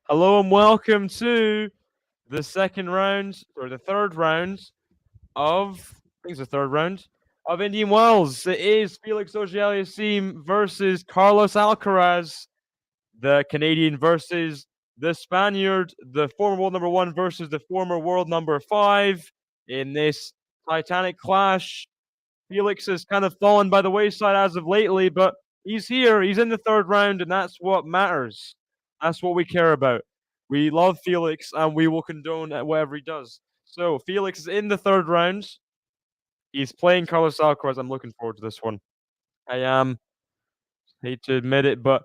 Hello and welcome to the second round, or the third round of, I think it's the third round of Indian Wells. It is Felix AUGER-ALIASSIME versus Carlos Alcaraz, the Canadian versus the Spaniard, the former world number 1 versus the former world number 5 in this titanic clash. Felix has kind of fallen by the wayside as of lately, but he's here, he's in the third round, and that's what matters. That's what we care about. We love Felix, and we will condone whatever he does. So, Felix is in the third round. He's playing Carlos Alcaraz. I'm looking forward to this one. I am, hate to admit it, but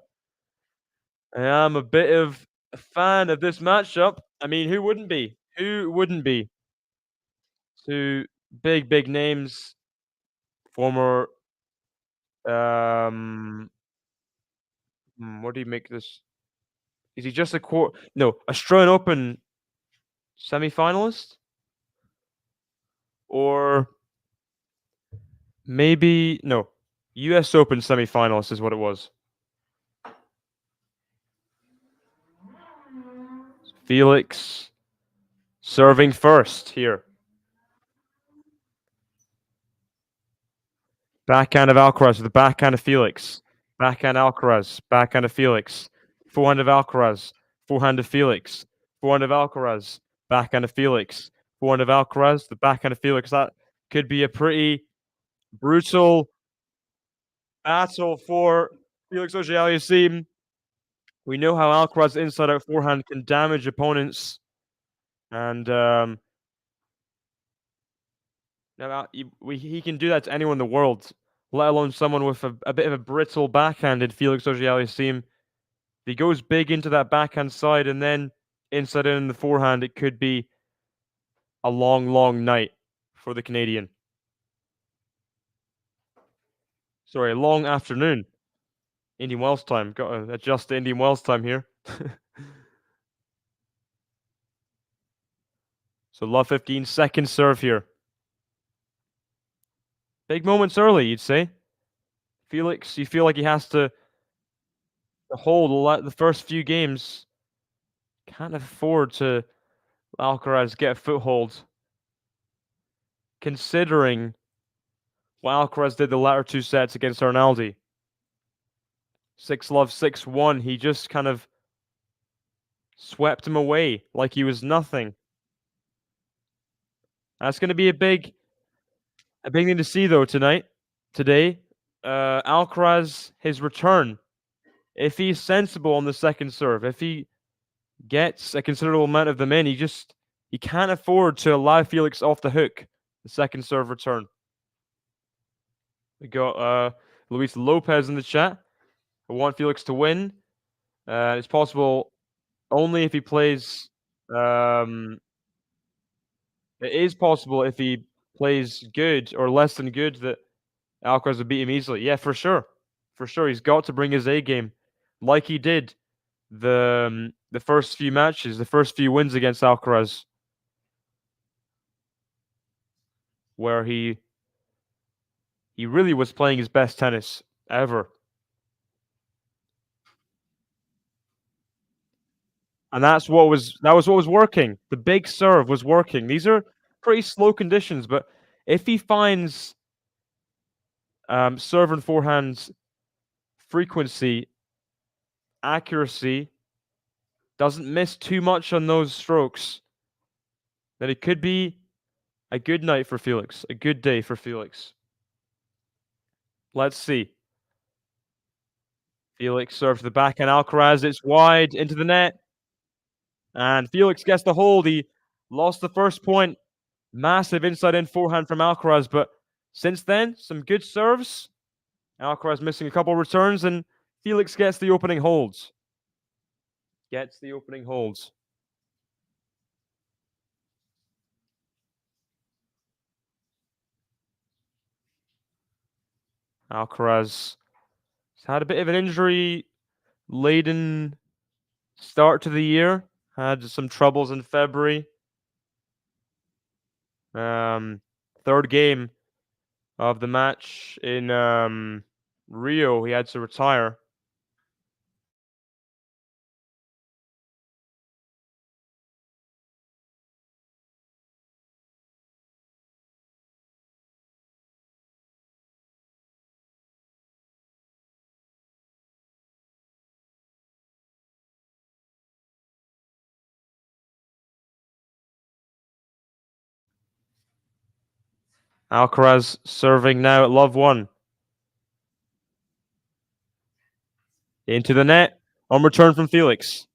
I am a bit of a fan of this matchup. I mean, who wouldn't be? Who wouldn't be? Two big names. Former, what do you make this? Is he just a Australian Open semi-finalist? Or maybe, no, US Open semi-finalist is what it was. Felix serving first here. Backhand of Alcaraz, the backhand of Felix. Backhand Alcaraz, backhand of Felix. Forehand of Alcaraz, forehand of Felix. Forehand of Alcaraz, backhand of Felix. Forehand of Alcaraz, the backhand of Felix. That could be a pretty brutal battle for Felix AUGER-ALIASSIME. We know how Alcaraz inside-out forehand can damage opponents, and he can do that to anyone in the world, let alone someone with a bit of a brittle backhand in Felix AUGER-ALIASSIME. If he goes big into that backhand side and then inside in the forehand, it could be a long night for the Canadian. Sorry, a long afternoon. Indian Wells time. Got to adjust to Indian Wells time here. So love 15, second serve here. Big moments early, you'd say. Felix, you feel like he has to hold the first few games. Can't afford to Alcaraz get a foothold, considering what Alcaraz did the latter two sets against Arnaldi. 6-love, 6-1. He just kind of swept him away like he was nothing. That's going to be a big thing to see, though, today. Alcaraz, his return. If he's sensible on the second serve, if he gets a considerable amount of them in, he can't afford to allow Felix off the hook. The second serve return. We got Luis Lopez in the chat. I want Felix to win. It's possible only if he plays. It is possible if he plays good or less than good that Alcaraz would beat him easily. Yeah, for sure. For sure, he's got to bring his A game, like he did the first few matches, the first few wins against Alcaraz, where he really was playing his best tennis ever. And that was what was working. The big serve was working. These are pretty slow conditions, but if he finds serve and forehand frequency, accuracy, doesn't miss too much on those strokes, then it could be a good night for Felix, a good day for Felix. Let's see. Felix serves the backhand. Alcaraz, it's wide into the net. And Felix gets the hold. He lost the first point. Massive inside-in forehand from Alcaraz. But since then, some good serves. Alcaraz missing a couple returns. And Felix gets the opening holds. Alcaraz has had a bit of an injury-laden start to the year. Had some troubles in February. Third game of the match in Rio, he had to retire. Alcaraz serving now at love 1. Into the net on return from Felix.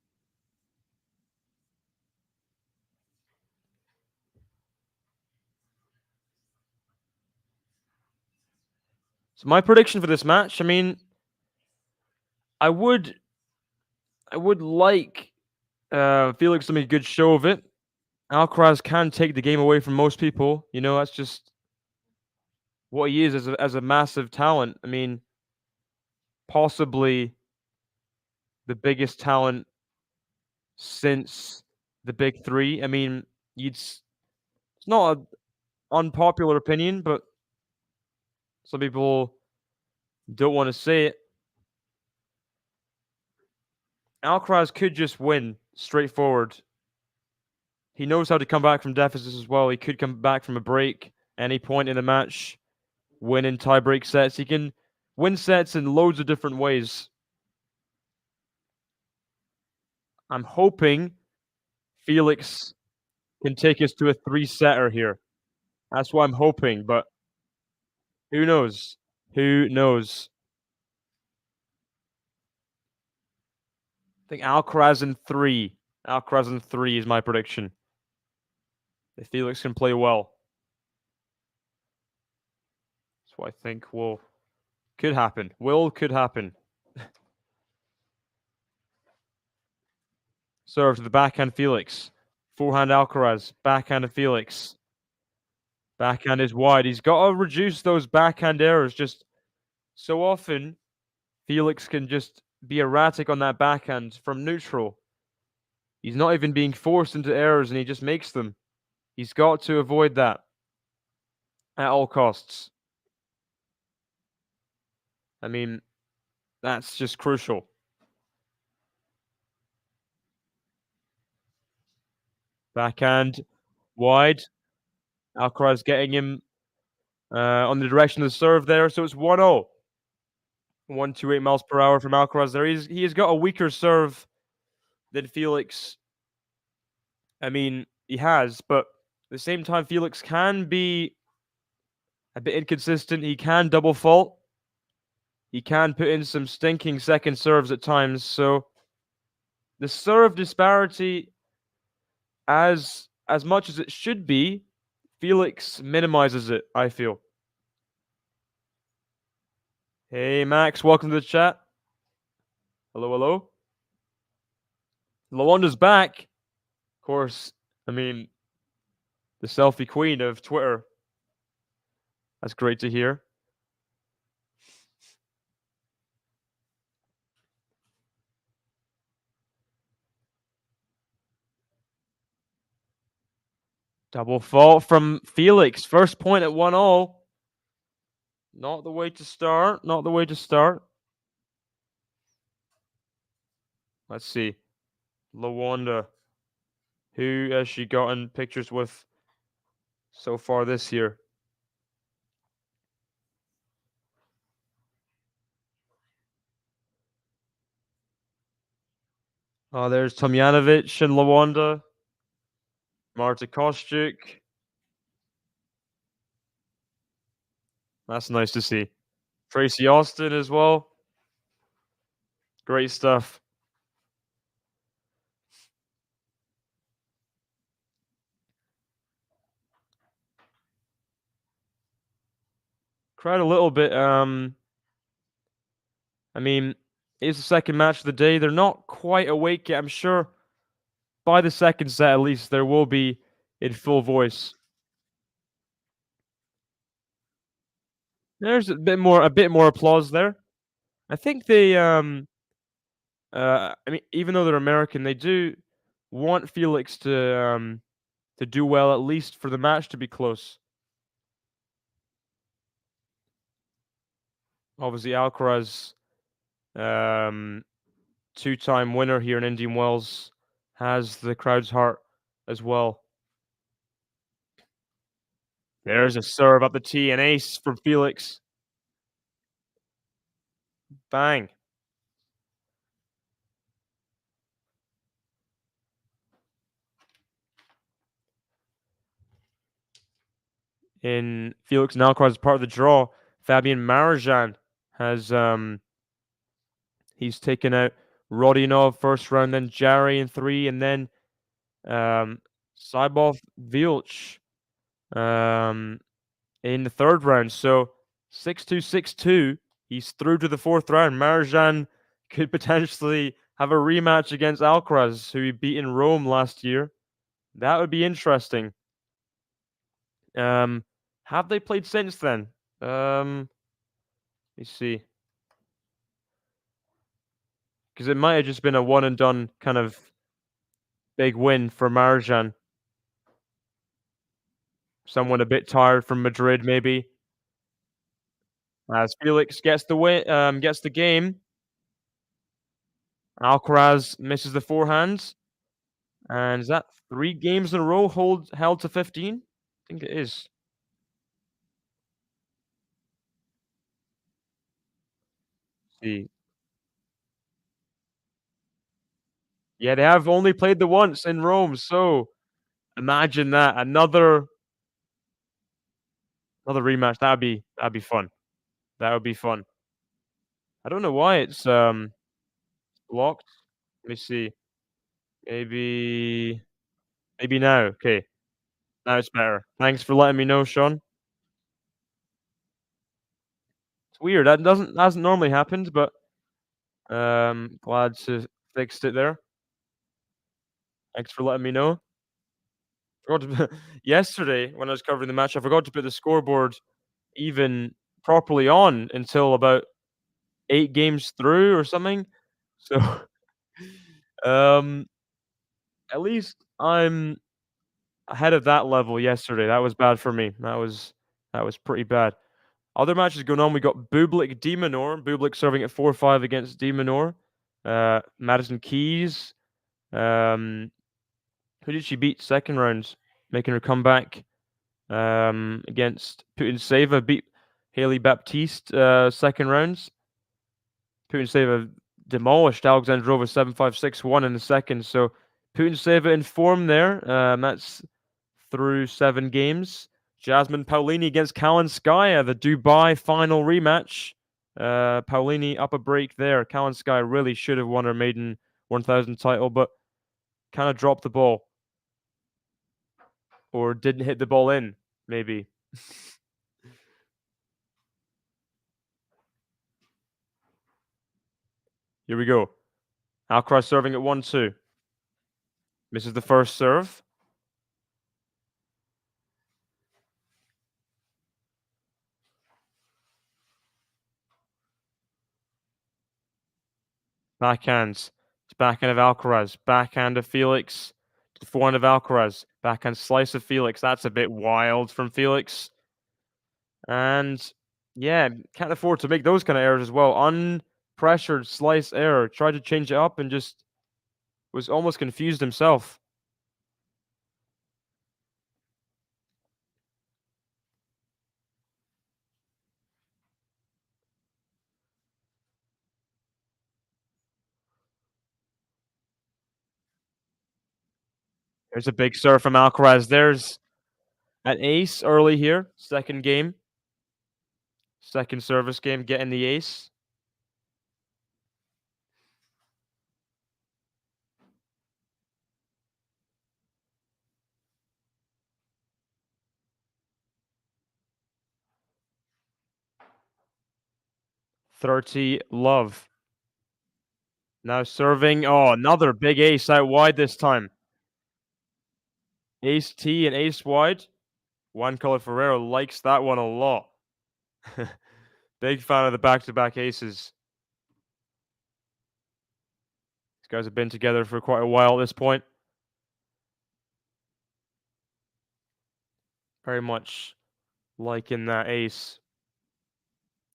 So my prediction for this match, I mean, I would like Felix to make a good show of it. Alcaraz can take the game away from most people. You know, that's just what he is as a massive talent. I mean, possibly the biggest talent since the big three. I mean, it's not an unpopular opinion, but some people don't want to say it. Alcaraz could just win straightforward. He knows how to come back from deficits as well. He could come back from a break any point in the match, win in tie-break sets. He can win sets in loads of different ways. I'm hoping Felix can take us to a 3-setter here. That's what I'm hoping, but who knows? Who knows? I think Alcaraz in 3. Alcaraz in 3 is my prediction. If Felix can play well. That's what I think could happen. Could happen. Serve to the backhand Felix. Forehand Alcaraz. Backhand of Felix. Backhand is wide. He's got to reduce those backhand errors. Just so often, Felix can just be erratic on that backhand from neutral. He's not even being forced into errors and he just makes them. He's got to avoid that at all costs. I mean, that's just crucial. Backhand wide. Alcaraz getting him on the direction of the serve there. So it's 1-0. 128 miles per hour from Alcaraz there. He has got a weaker serve than Felix. I mean, he has, but at the same time, Felix can be a bit inconsistent. He can double fault. He can put in some stinking second serves at times. So the serve disparity, as much as it should be, Felix minimizes it, I feel. Hey, Max, welcome to the chat. Hello, hello. Lawanda's back. Of course, I mean, the selfie queen of Twitter. That's great to hear. Double fault from Felix. First point at 1-all. Not the way to start. Not the way to start. Let's see. Lawanda. Who has she gotten pictures with so far this year? Oh, there's Tomjanovic and Lawanda. Marta Kostyuk. That's nice to see. Tracy Austin as well. Great stuff. Cried a little bit. I mean, it's the second match of the day. They're not quite awake yet. I'm sure by the second set, at least, there will be in full voice. There's a bit more applause there. I think they I mean, even though they're American, they do want Felix to do well, at least for the match to be close. Obviously, Alcaraz, two-time winner here in Indian Wells, has the crowd's heart as well. There's a serve up the tee, an ace from Felix. Bang. In Felix and Alcaraz as part of the draw, Fabian Marozsan has he's taken out Rodionov first round, then Jarry in 3, and then Saibov Vilch in the third round. So 6-2, 6-2. He's through to the fourth round. Marozsan could potentially have a rematch against Alcaraz, who he beat in Rome last year. That would be interesting. Have they played since then? Let me see. Because it might have just been a one and done kind of big win for Marozsan. Someone a bit tired from Madrid, maybe. As Felix gets the win, gets the game. Alcaraz misses the forehand. And is that 3 games in a row held to 15? I think it is. See. Yeah, they have only played the once in Rome, so imagine that. Another rematch. That'd be fun. That would be fun. I don't know why it's blocked. Let me see. Maybe now. Okay. Now it's better. Thanks for letting me know, Sean. It's weird. That hasn't normally happened, but glad to fixed it there. Thanks for letting me know. Forgot to yesterday when I was covering the match, I forgot to put the scoreboard even properly on until about 8 games through or something. So, um, at least I'm ahead of that level yesterday. That was bad for me. That was pretty bad. Other matches going on, we got Bublik de Minaur. Bublik serving at 4-5 against de Minaur. Madison Keys. Who did she beat second round, making her comeback? Against Putintseva, beat Haley Baptiste second rounds. Putintseva demolished Alexandrova 7-5, 6-1 in the second. So Putintseva in form there. That's through 7 games. Jasmine Paolini against Kalinskaya, the Dubai final rematch. Paolini up a break there. Kalinskaya really should have won her maiden 1000 title, but kind of dropped the ball. Or didn't hit the ball in, maybe. Here we go. Alcaraz serving at 1-2. Misses the first serve. Backhands. It's backhand of Alcaraz. Backhand of Felix. To the forehand of Alcaraz. Backhand slice of Felix. That's a bit wild from Felix. And yeah, can't afford to make those kind of errors as well. Unpressured slice error. Tried to change it up and just was almost confused himself. There's a big serve from Alcaraz. There's an ace early here. Second game. Second service game, getting the ace. $30 love. Now serving. Oh, another big ace out wide this time. Ace T and ace wide. Juan Carlos Ferrero likes that one a lot. Big fan of the back-to-back aces. These guys have been together for quite a while at this point. Very much liking that ace.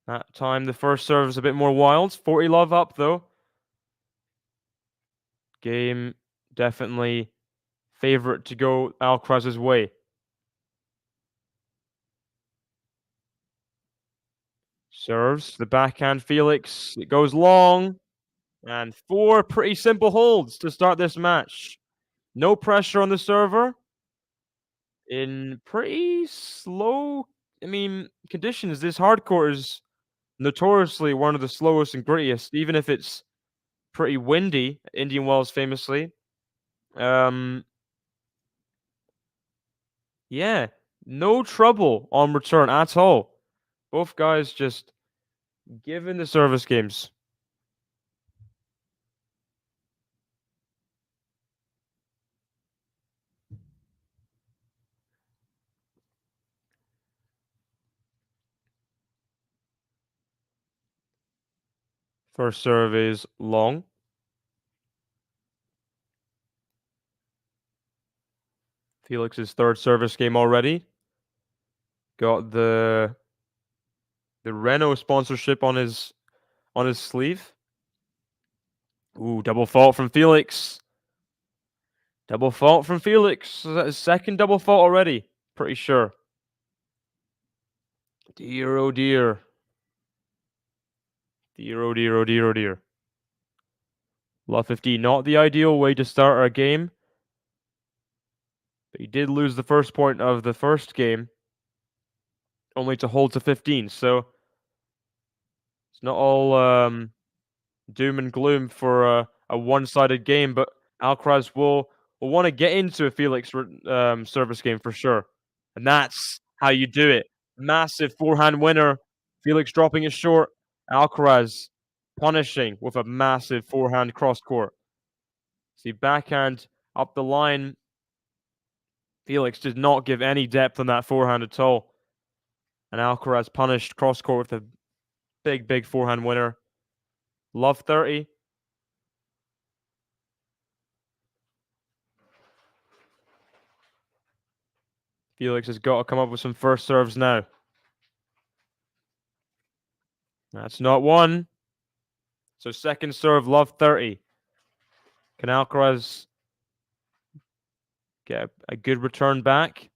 That time the first serve is a bit more wild. 40 love up though. Game definitely favorite to go Alcaraz's way. Serves the backhand Felix. It goes long. And 4 pretty simple holds to start this match. No pressure on the server. In pretty slow, conditions. This hardcourt is notoriously one of the slowest and grittiest, even if it's pretty windy. Indian Wells famously. Yeah, no trouble on return at all. Both guys just giving the service games. First serve is long. Felix's third service game already. Got the Renault sponsorship on his sleeve. Ooh, double fault from Felix. Double fault from Felix. Is that his second double fault already? Pretty sure. Dear, oh dear. Dear, oh dear, oh dear, oh dear. Love 15, not the ideal way to start our game. But he did lose the first point of the first game. Only to hold to 15, so it's not all doom and gloom for a one-sided game, but Alcaraz will want to get into a Felix service game for sure. And that's how you do it. Massive forehand winner. Felix dropping it short. Alcaraz punishing with a massive forehand cross court. See, backhand up the line. Felix did not give any depth on that forehand at all. And Alcaraz punished cross court with a big, big forehand winner. Love 30. Felix has got to come up with some first serves now. That's not one. So second serve, love 30. Can Alcaraz get a good return back?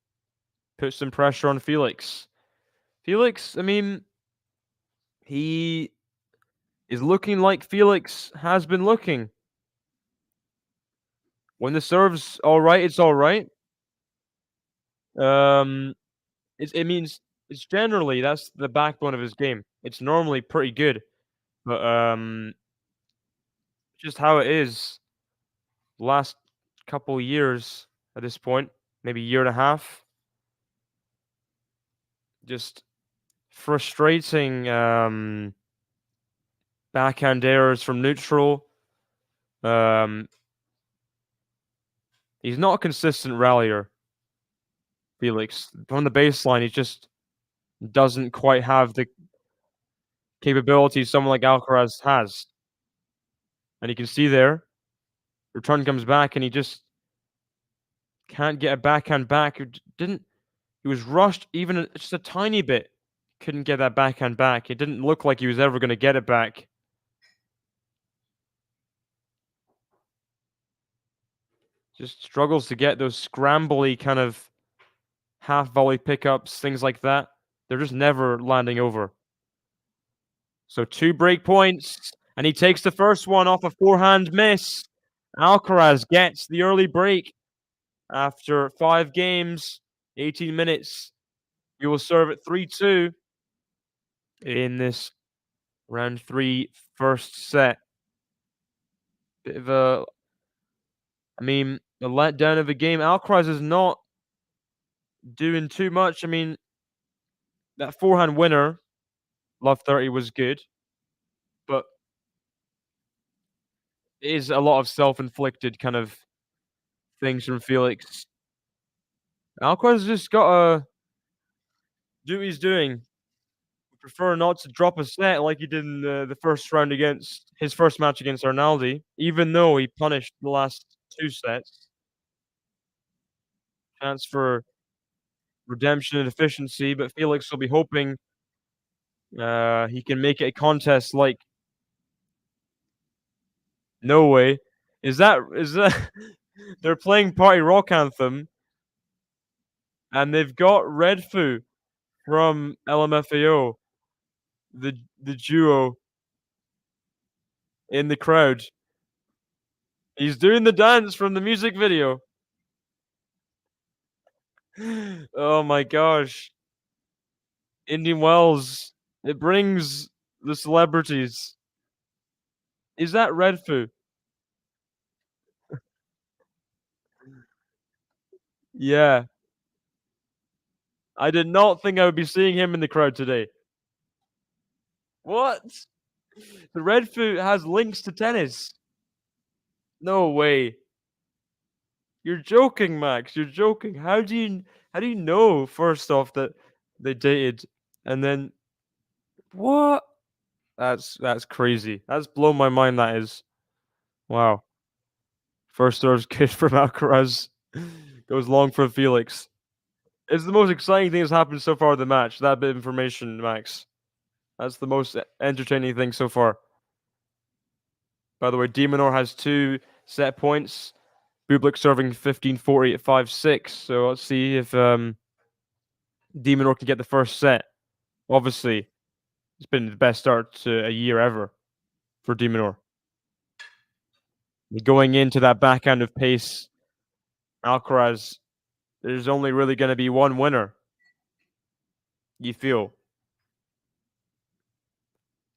Put some pressure on Felix. Felix, he is looking like Felix has been looking. When the serve's all right, it's all right. It means it's generally that's the backbone of his game. It's normally pretty good, but just how it is. Last couple years at this point, maybe year and a half, just frustrating backhand errors from neutral. He's not a consistent rallier, Felix. From the baseline, he just doesn't quite have the capabilities someone like Alcaraz has. And you can see there, return comes back and he just Can't get a backhand back. Didn't he was rushed even just a tiny bit. Couldn't get that backhand back. It didn't look like he was ever gonna get it back. Just struggles to get those scrambly kind of half volley pickups, things like that. They're just never landing over. So 2 break points, and he takes the first one off a forehand miss. Alcaraz gets the early break after 5 games, 18 minutes. He will serve at 3-2 in this round 3 first set. Bit of a letdown of a game. Alcaraz is not doing too much. That forehand winner, love 30, was good, but it is a lot of self-inflicted kind of things from Felix. Alcaraz just gotta do what he's doing. Prefer not to drop a set like he did in the first round against his first match against Arnaldi, even though he punished the last 2 sets. Chance for redemption and efficiency, but Felix will be hoping he can make it a contest like no way. Is that they're playing Party Rock Anthem and they've got Redfoo from LMFAO, the duo in the crowd. He's doing the dance from the music video. Oh my gosh. Indian Wells, it brings the celebrities. Is that Redfoo? Yeah. I did not think I would be seeing him in the crowd today. What? The Redfoo has links to tennis. No way. You're joking, Max. You're joking. How do you know first off that they dated and then what? That's crazy. That's blown my mind, that is. Wow. First serve's good from Alcaraz. Goes long for Felix. It's the most exciting thing that's happened so far in the match. That bit of information, Max. That's the most entertaining thing so far. By the way, Demonor has 2 set points. Bublik serving 15-40 at 5-6. So let's see if Demonor can get the first set. Obviously, it's been the best start to a year ever for Demonor. Going into that backhand of pace, Alcaraz, there's only really going to be one winner. You feel.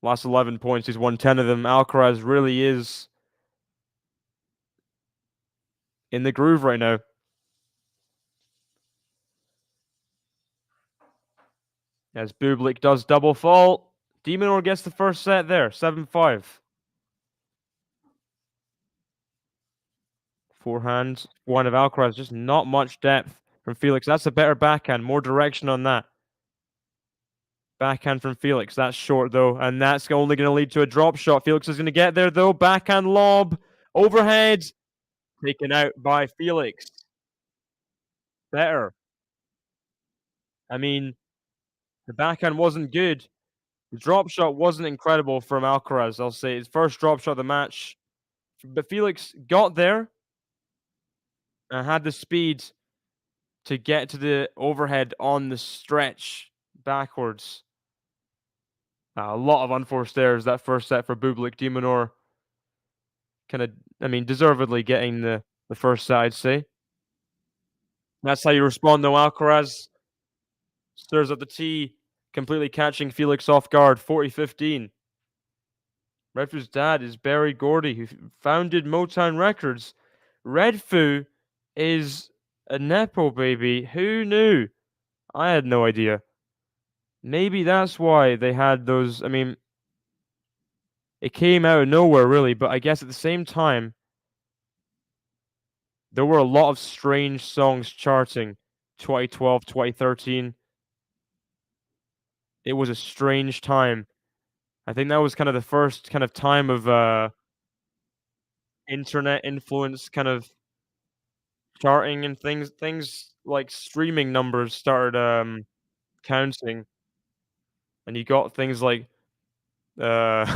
Last 11 points, he's won 10 of them. Alcaraz really is in the groove right now. As Bublik does double fault. Demonor gets the first set there, 7-5. Forehand, one of Alcaraz, just not much depth from Felix. That's a better backhand, more direction on that. Backhand from Felix, that's short though, and that's only going to lead to a drop shot. Felix is going to get there though, backhand lob, overhead, taken out by Felix. Better. The backhand wasn't good. The drop shot wasn't incredible from Alcaraz, I'll say. His first drop shot of the match. But Felix got there and had the speed to get to the overhead on the stretch backwards. A lot of unforced errors that first set for Bublik. Demonor deservedly getting the first set, I'd say. That's how you respond though. Alcaraz stirs up the tee, completely catching Felix off guard, 40-15. Redfoo's dad is Barry Gordy, who founded Motown Records. Redfoo is a Nepo baby. Who knew? I had no idea. Maybe that's why they had those. It came out of nowhere, really, but I guess at the same time, there were a lot of strange songs charting 2012, 2013. It was a strange time. I think that was kind of the first kind of time of internet influence kind of charting and things like streaming numbers started, counting, and you got things like, uh,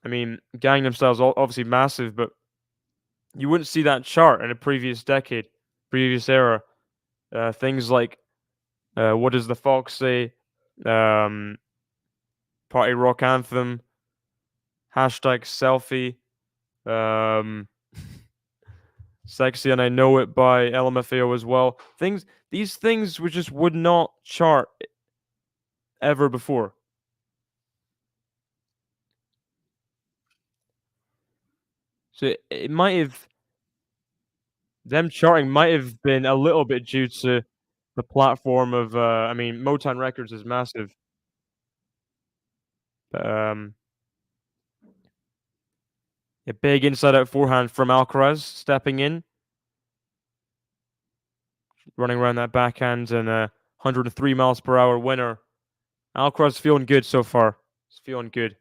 I mean, Gangnam Style's obviously massive, but you wouldn't see that chart in a previous decade, previous era. Things like, What Does the Fox Say? Um, Party Rock Anthem, hashtag selfie, um, Sexy and I Know It by LMFAO as well. These things which just would not chart ever before. So it might have them charting might have been a little bit due to the platform of, I mean, Motown Records is massive. But, a big inside out forehand from Alcaraz stepping in, running around that backhand, and a 103 miles per hour winner. Alcaraz feeling good so far. He's feeling good.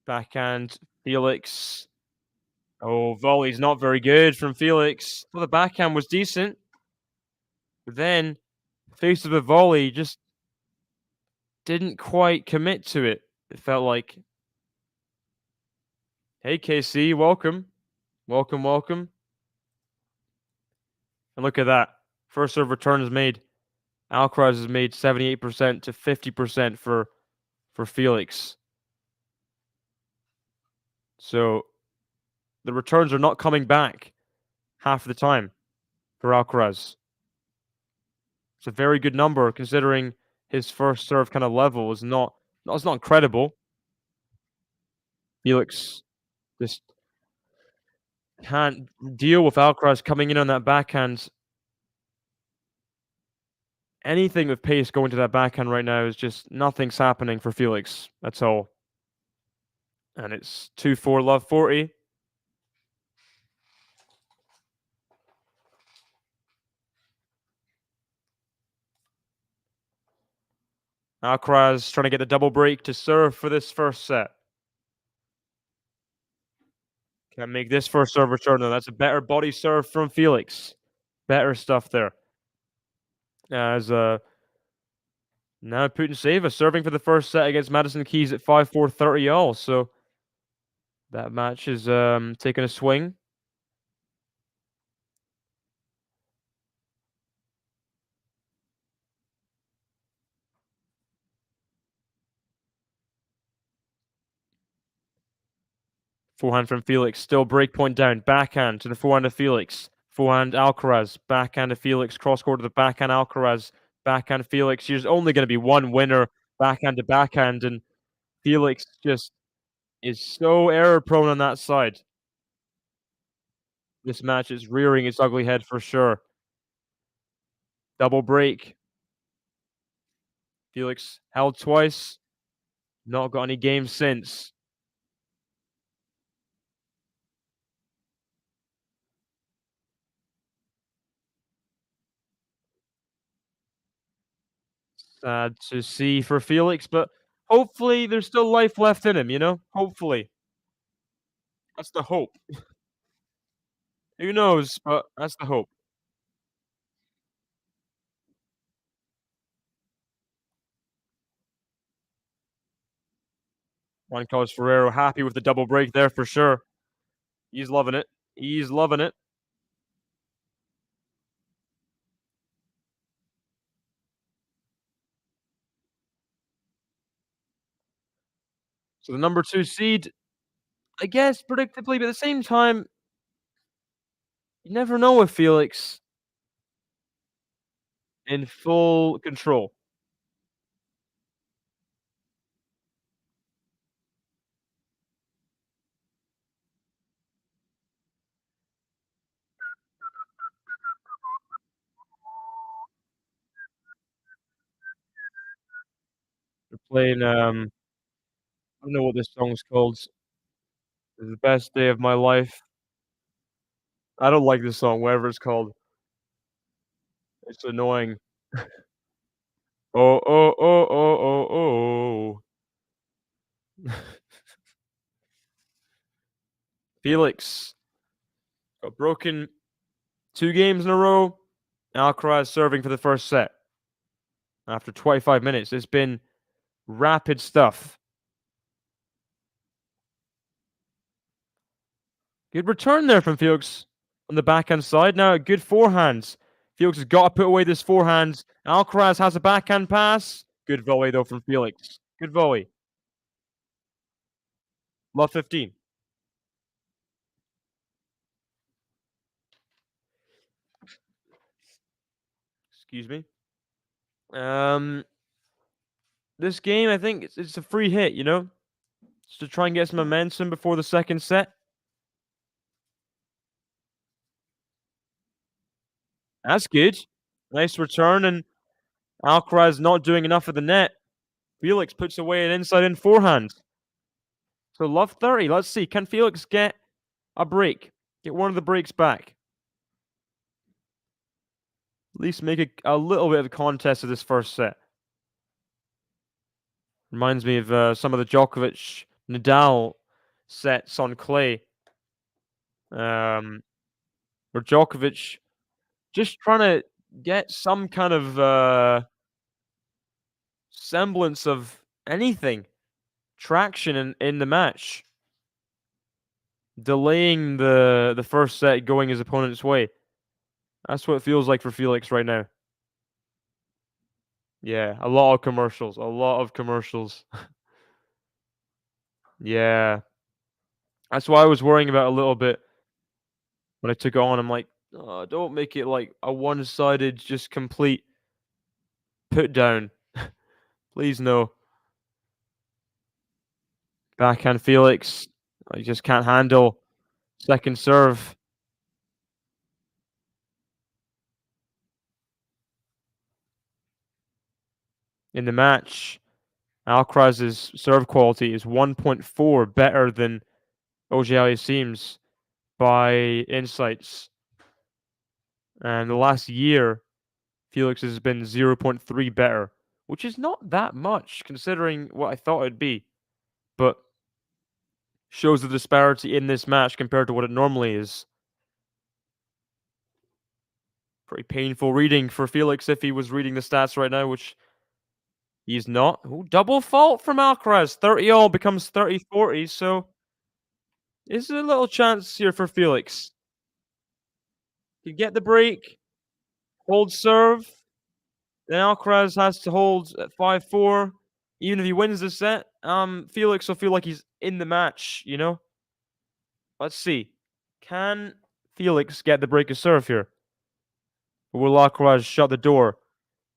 Backhand, Felix. Oh, volley's not very good from Felix. Well, the backhand was decent. But then, face of the volley just didn't quite commit to it. It felt like, hey, KC, welcome. Welcome, welcome. And look at that. First serve return is made. Alcaraz has made 78% to 50% for Felix. So the returns are not coming back half the time for Alcaraz. It's a very good number considering his first serve kind of level is not it's not incredible. Felix just can't deal with Alcaraz coming in on that backhand. Anything with pace going to that backhand right now is just nothing's happening for Felix. That's all. And it's 2-4 love 40. Alcaraz trying to get the double break to serve for this first set. Can't make this first serve return though. That's a better body serve from Felix. Better stuff there. As now Putin serving for the first set against Madison Keys at 5-4 30 all. So that match is taking a swing. Forehand from Felix, still breakpoint down. Backhand to the forehand of Felix. Forehand Alcaraz. Backhand of Felix. Cross court to the backhand Alcaraz. Backhand Felix. There's only going to be one winner. Backhand to backhand. And Felix just is so error prone on that side. This match is rearing its ugly head for sure. Double break. Felix held twice. Not got any games since. Sad to see for Felix, but hopefully there's still life left in him, you know? Hopefully. That's the hope. Who knows, but that's the hope. Juan Carlos Ferrero happy with the double break there for sure. He's loving it. He's loving it. So the number 2 seed, I guess predictably, but at the same time, you never know with Felix in full control. They're playing, I don't know what this song's called. It's the best day of my life. I don't like this song, whatever it's called. It's annoying. Oh, oh, oh, oh, oh, oh. Felix got broken 2 games in a row. Alcaraz serving for the first set after 25 minutes. It's been rapid stuff. Good return there from Felix on the backhand side. Now, good forehands. Felix has got to put away this forehand. Alcaraz has a backhand pass. Good volley, though, from Felix. Good volley. Love 15. Excuse me. This game, I think it's a free hit, you know? Just to try and get some momentum before the second set. That's good. Nice return, and Alcaraz not doing enough of the net. Felix puts away an inside-in forehand. So love 30. Let's see. Can Felix get a break? Get one of the breaks back? At least make a little bit of a contest of this first set. Reminds me of some of the Djokovic Nadal sets on clay. Where Djokovic just trying to get some kind of semblance of anything, traction in the match, delaying the first set going his opponent's way. That's what it feels like for Felix right now. Yeah, a lot of commercials. A lot of commercials. Yeah. That's why I was worrying about a little bit when I took it on. I'm like, oh, don't make it like a one-sided, just complete put down. Please no. Backhand Felix. I just can't handle second serve. In the match, Alcaraz's serve quality is 1.4 better than AUGER-ALIASSIME's by insights. And the last year, Felix has been 0.3 better, which is not that much considering what I thought it'd be, but shows the disparity in this match compared to what it normally is. Pretty painful reading for Felix if he was reading the stats right now, which he's not. Ooh, double fault from Alcaraz. 30 all becomes 30-40, so is a little chance here for Felix. You get the break, hold serve. Then Alcaraz has to hold at 5-4. Even if he wins the set, Felix will feel like he's in the match, you know? Let's see. Can Felix get the break of serve here? Or will Alcaraz shut the door?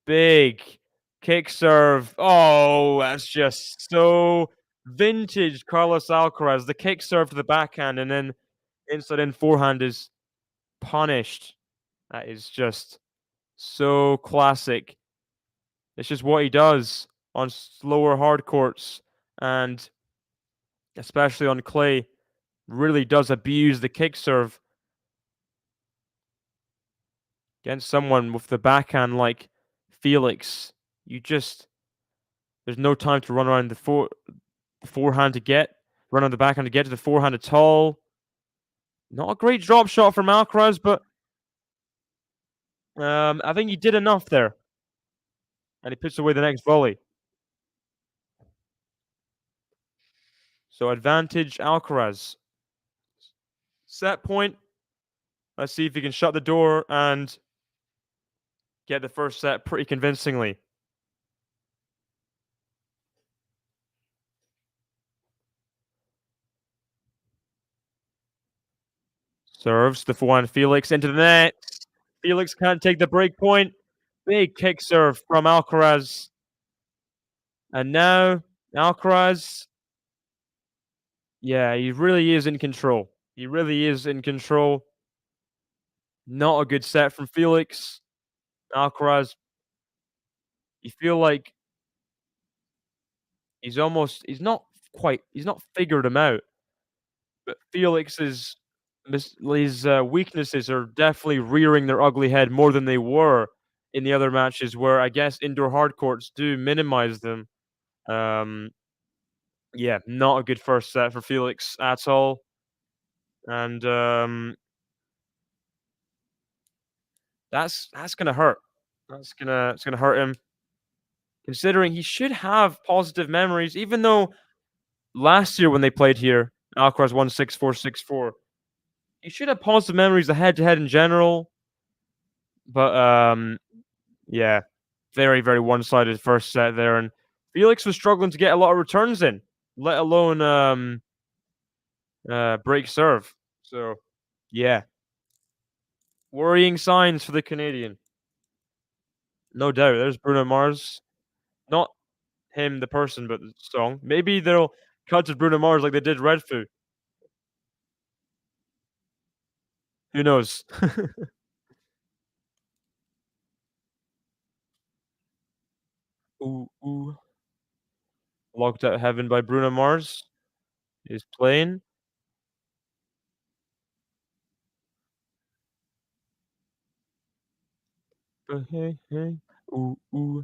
Big kick serve. Oh, that's just so vintage Carlos Alcaraz. The kick serve to the backhand and then inside in forehand is punished. That is just so classic. It's just what he does on slower hard courts, and especially on clay, really does abuse the kick serve against someone with the backhand like Felix. There's no time to run around the forehand to get, run on the backhand to get to the forehand at all. Not a great drop shot from Alcaraz, but I think he did enough there. And he puts away the next volley. So advantage Alcaraz. Set point. Let's see if he can shut the door and get the first set pretty convincingly. Serves the forehand Felix into the net. Felix can't take the break point. Big kick serve from Alcaraz. And now Alcaraz, yeah, he really is in control. He really is in control. Not a good set from Felix. Alcaraz, you feel like he's not figured him out. But Felix's his weaknesses are definitely rearing their ugly head more than they were in the other matches where I guess indoor hard courts do minimize them. Um, yeah, not a good first set for Felix at all. And that's gonna hurt. It's gonna hurt him, considering he should have positive memories, even though last year when they played here, Alcaraz won 6-4, 6-4. He should have positive memories of head-to-head in general, but, yeah, very, very one-sided first set there, and Felix was struggling to get a lot of returns in, let alone, break serve. So, yeah, worrying signs for the Canadian. No doubt. There's Bruno Mars. Not him, the person, but the song. Maybe they'll cut to Bruno Mars like they did Redfoo. Who knows? Ooh, ooh. Locked Out Heaven by Bruno Mars is playing. Hey, hey. Ooh, ooh.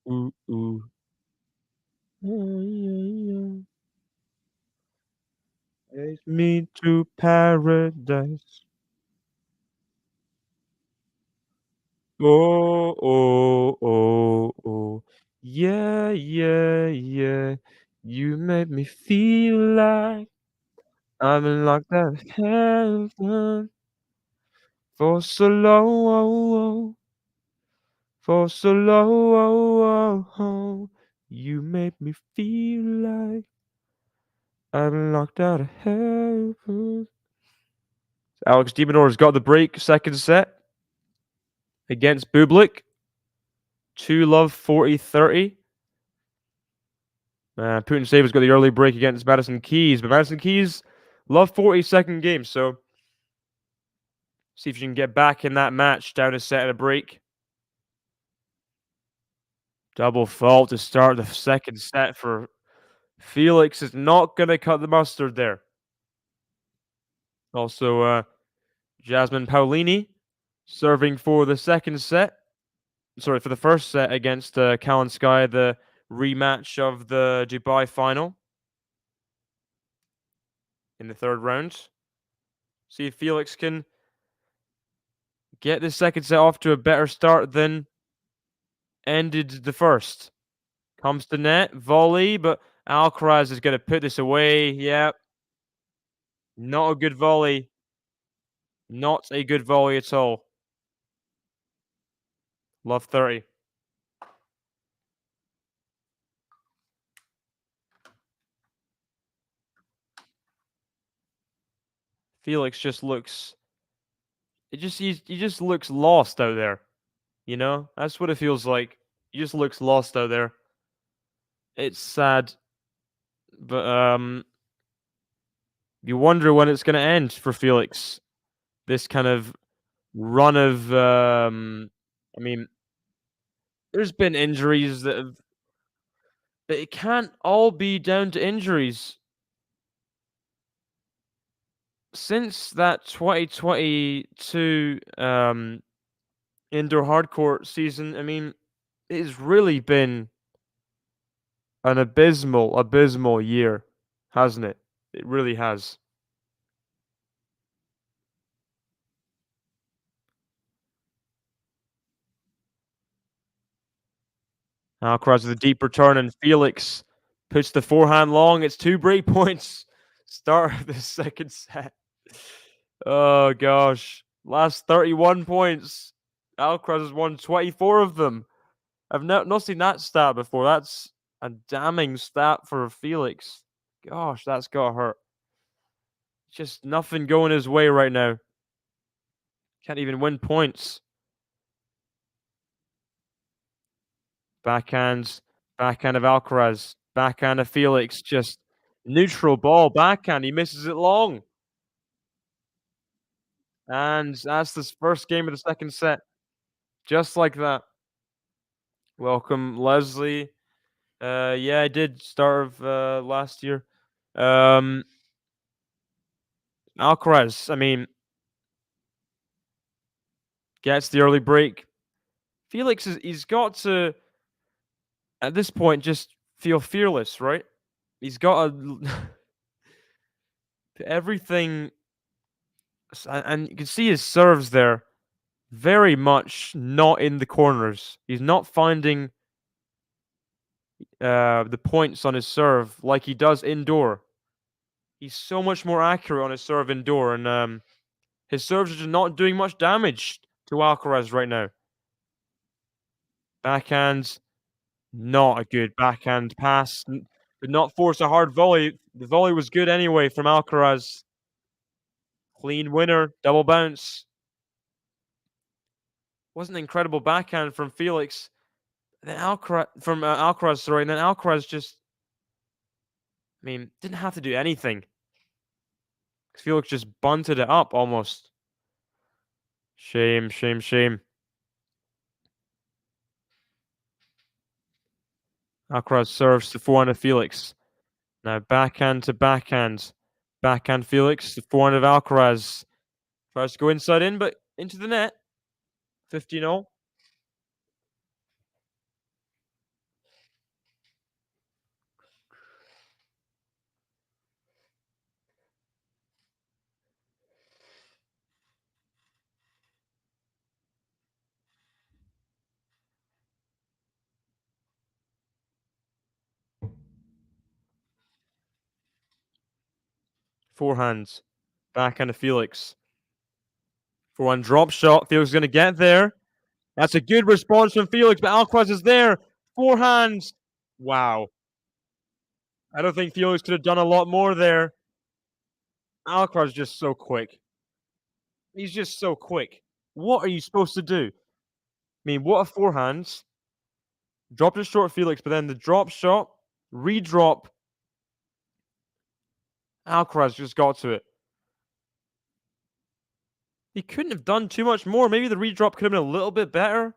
Ooh, ooh. Yeah, yeah, yeah. Take me to paradise. Oh, oh, oh, oh. Yeah, yeah, yeah. You make me feel like I'm in locked out of heaven for so long. For so long. You make me feel like I'm locked out of heaven. Alex de Minaur's got the break, second set against Bublik. 2-love, 40-30. Putin Saber's got the early break against Madison Keys, but Madison Keys love 40 second game, so see if you can get back in that match, down a set and a break. Double fault to start the second set for Felix is not going to cut the mustard there. Also, Jasmine Paolini serving for the second set. Sorry, for the first set against Kalinskaya, the rematch of the Dubai final in the third round. See if Felix can get the second set off to a better start than ended the first. Comes to net, volley, but Alcaraz is going to put this away. Yep. Not a good volley. Not a good volley at all. Love 30. Felix just looks. He just looks lost out there. You know, that's what it feels like. He just looks lost out there. It's sad, but you wonder when it's going to end for Felix. This kind of run of, I mean, there's been injuries that have. But it can't all be down to injuries. Since that 2022 indoor hardcourt season, I mean, it has really been an abysmal year, hasn't it? It really has. Alcaraz with a deep return, and Felix puts the forehand long. It's 2 break points. Start of the second set. Oh gosh. Last 31 points. Alcaraz has won 24 of them. I've not seen that stat before. That's a damning stat for Felix. Gosh, that's got hurt. Just nothing going his way right now. Can't even win points. Backhand of Alcaraz, backhand of Felix. Just neutral ball backhand. He misses it long. And that's the first game of the second set. Just like that. Welcome, Leslie. Yeah, I did start of last year. Alcaraz, I mean, gets the early break. Felix he's got to, at this point, just feel fearless, right? He's got to everything, and you can see his serves there very much not in the corners. He's not finding the points on his serve like he does indoor. He's so much more accurate on his serve indoor, and his serves are just not doing much damage to Alcaraz right now. Backhand, not a good backhand pass. Did not force a hard volley. The volley was good anyway from Alcaraz. Clean winner, double bounce. Wasn't an incredible backhand from Felix. Then Alcaraz, sorry, and then Alcaraz just, I mean, didn't have to do anything. Felix just bunted it up almost. Shame, shame, shame. Alcaraz serves to forehand of Felix. Now backhand to backhand. Backhand Felix, the forehand of Alcaraz. Tries to go inside in, but into the net. 15-0. Forehands. Backhand of Felix. Forehand drop shot. Felix is going to get there. That's a good response from Felix, but Alcaraz is there. Forehands. Wow. I don't think Felix could have done a lot more there. Alcaraz is just so quick. He's just so quick. What are you supposed to do? I mean, what a forehands. Dropped it short Felix, but then the drop shot, redrop. Alcaraz just got to it. He couldn't have done too much more. Maybe the redrop could have been a little bit better.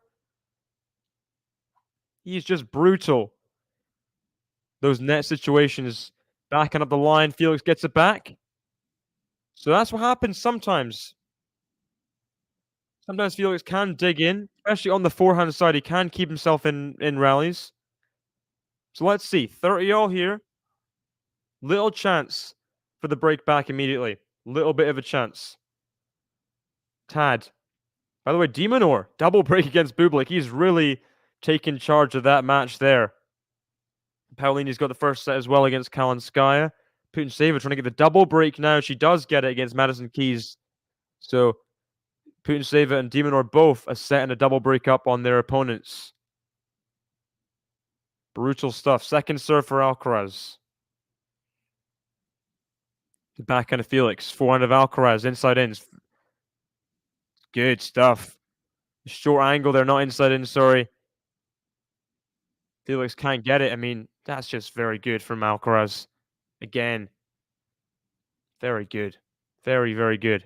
He's just brutal. Those net situations, backing up the line, Felix gets it back. So that's what happens sometimes. Sometimes Felix can dig in, especially on the forehand side. He can keep himself in rallies. So let's see. 30-all here. Little chance for the break back immediately. Little bit of a chance. Tad. By the way, Demonor, double break against Bublik. He's really taken charge of that match there. Paulini's got the first set as well against Kalinskaya. Putintseva trying to get the double break now. She does get it against Madison Keys. So Putintseva and Demonor both a set and a double break up on their opponents. Brutal stuff. Second serve for Alcaraz. The backhand of Felix. Forehand of Alcaraz. Inside in. Good stuff. Short angle there, not inside in, sorry. Felix can't get it. I mean, that's just very good from Alcaraz. Again. Very good. Very, very good.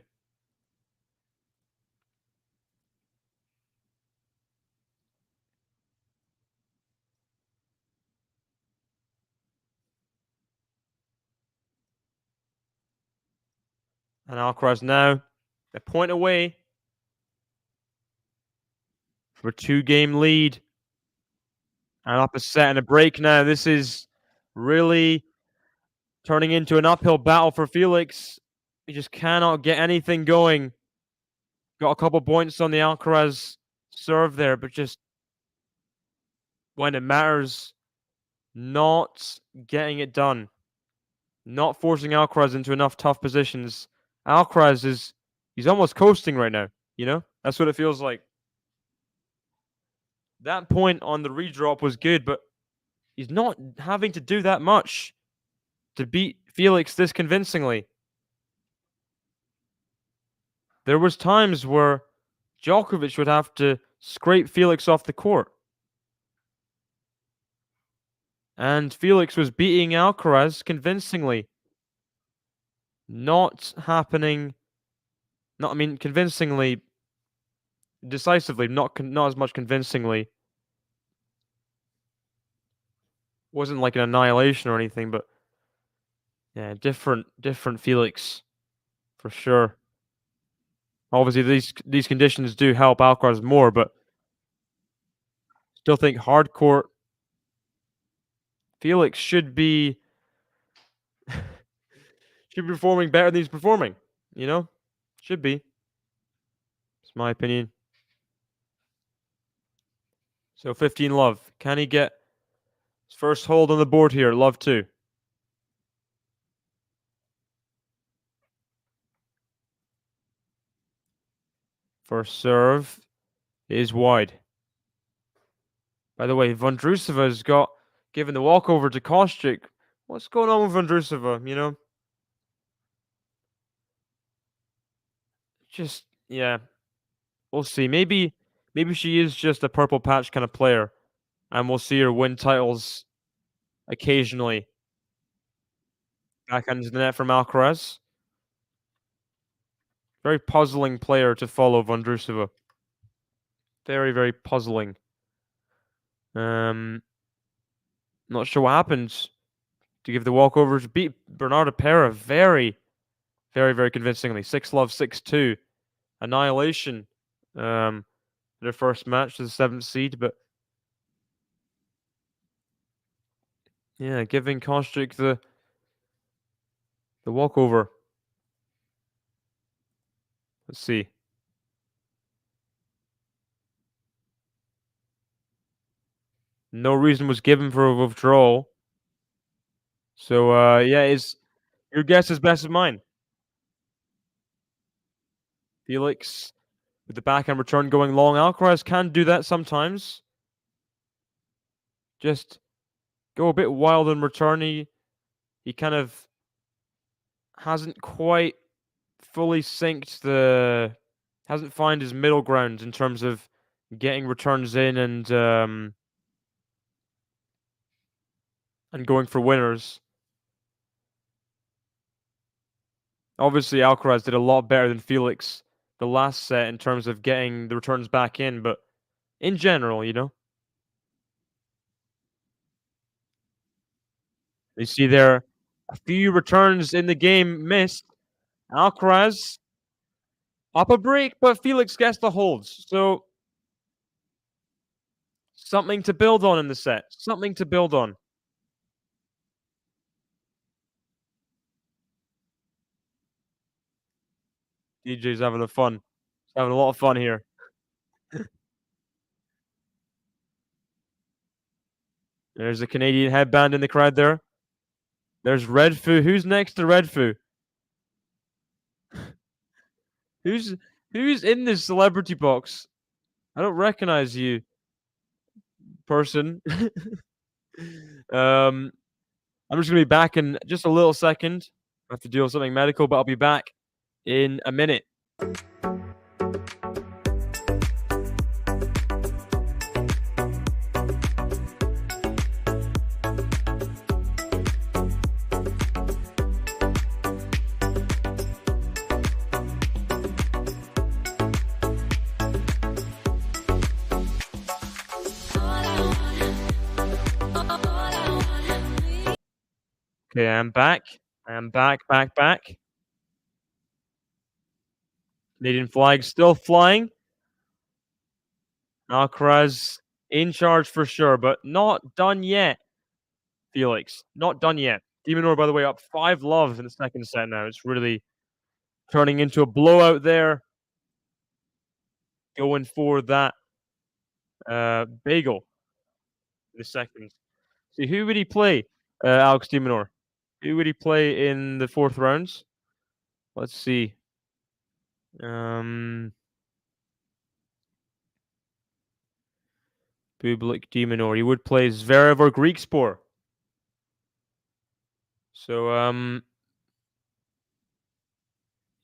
And Alcaraz now a point away for a 2-game lead. And up a set and a break now. This is really turning into an uphill battle for Felix. He just cannot get anything going. Got a couple points on the Alcaraz serve there, but just when it matters, not getting it done. Not forcing Alcaraz into enough tough positions. Alcaraz he's almost coasting right now, you know? That's what it feels like. That point on the redrop was good, but he's not having to do that much to beat Felix this convincingly. There was times where Djokovic would have to scrape Felix off the court. And Felix was beating Alcaraz convincingly. Not happening. I mean, convincingly, decisively, not as much convincingly. Wasn't like an annihilation or anything, but yeah, different Felix for sure. Obviously, these conditions do help Alcaraz more, but Still think hardcourt Felix should be performing better than he's performing, you know? Should be. It's my opinion. So 15 love. Can he get his first hold on the board here? Love 2. First serve is wide. By the way, Vondrousova has got given the walkover to Kostyuk. What's going on with Vondrousova, you know? Just, yeah. We'll see. Maybe she is just a purple patch kind of player, and we'll see her win titles occasionally. Backhand into the net from Alcaraz. Very puzzling player to follow, Vondrousova. Very, very puzzling. Not sure what happens to give the walkover to beat Bernarda Pera very, very, very convincingly. 6 love, 6-2. Annihilation. Their first match to the 7th seed, but yeah, giving Kostyuk the walkover. Let's see. No reason was given for a withdrawal. So yeah, your guess is best of mine. Felix with the backhand return going long. Alcaraz can do that sometimes. Just go a bit wild in return. He kind of hasn't quite fully synced hasn't found his middle ground in terms of getting returns in and going for winners. Obviously, Alcaraz did a lot better than Felix the last set in terms of getting the returns back in, but in general, you know. You see there a few returns in the game missed. Alcaraz up a break, but Felix gets the holds. So something to build on in the set. Something to build on. DJ's having a fun. He's having a lot of fun here. There's a Canadian headband in the crowd there. There's Redfoo. Who's next to Redfoo? Who's in this celebrity box? I don't recognize you, person. I'm just gonna be back in just a little second. I have to deal with something medical, but I'll be back in a minute. Okay, I'm back. I'm back. Canadian flag still flying. Alcaraz in charge for sure, but not done yet. Felix, not done yet. de Minaur, by the way, up 5 love in the second set now. It's really turning into a blowout there. Going for that bagel in the second. See, who would he play, Alex de Minaur? Who would he play in the 4th rounds? Let's see. Bublik de Minaur. He would play Zverev or Griekspoor. So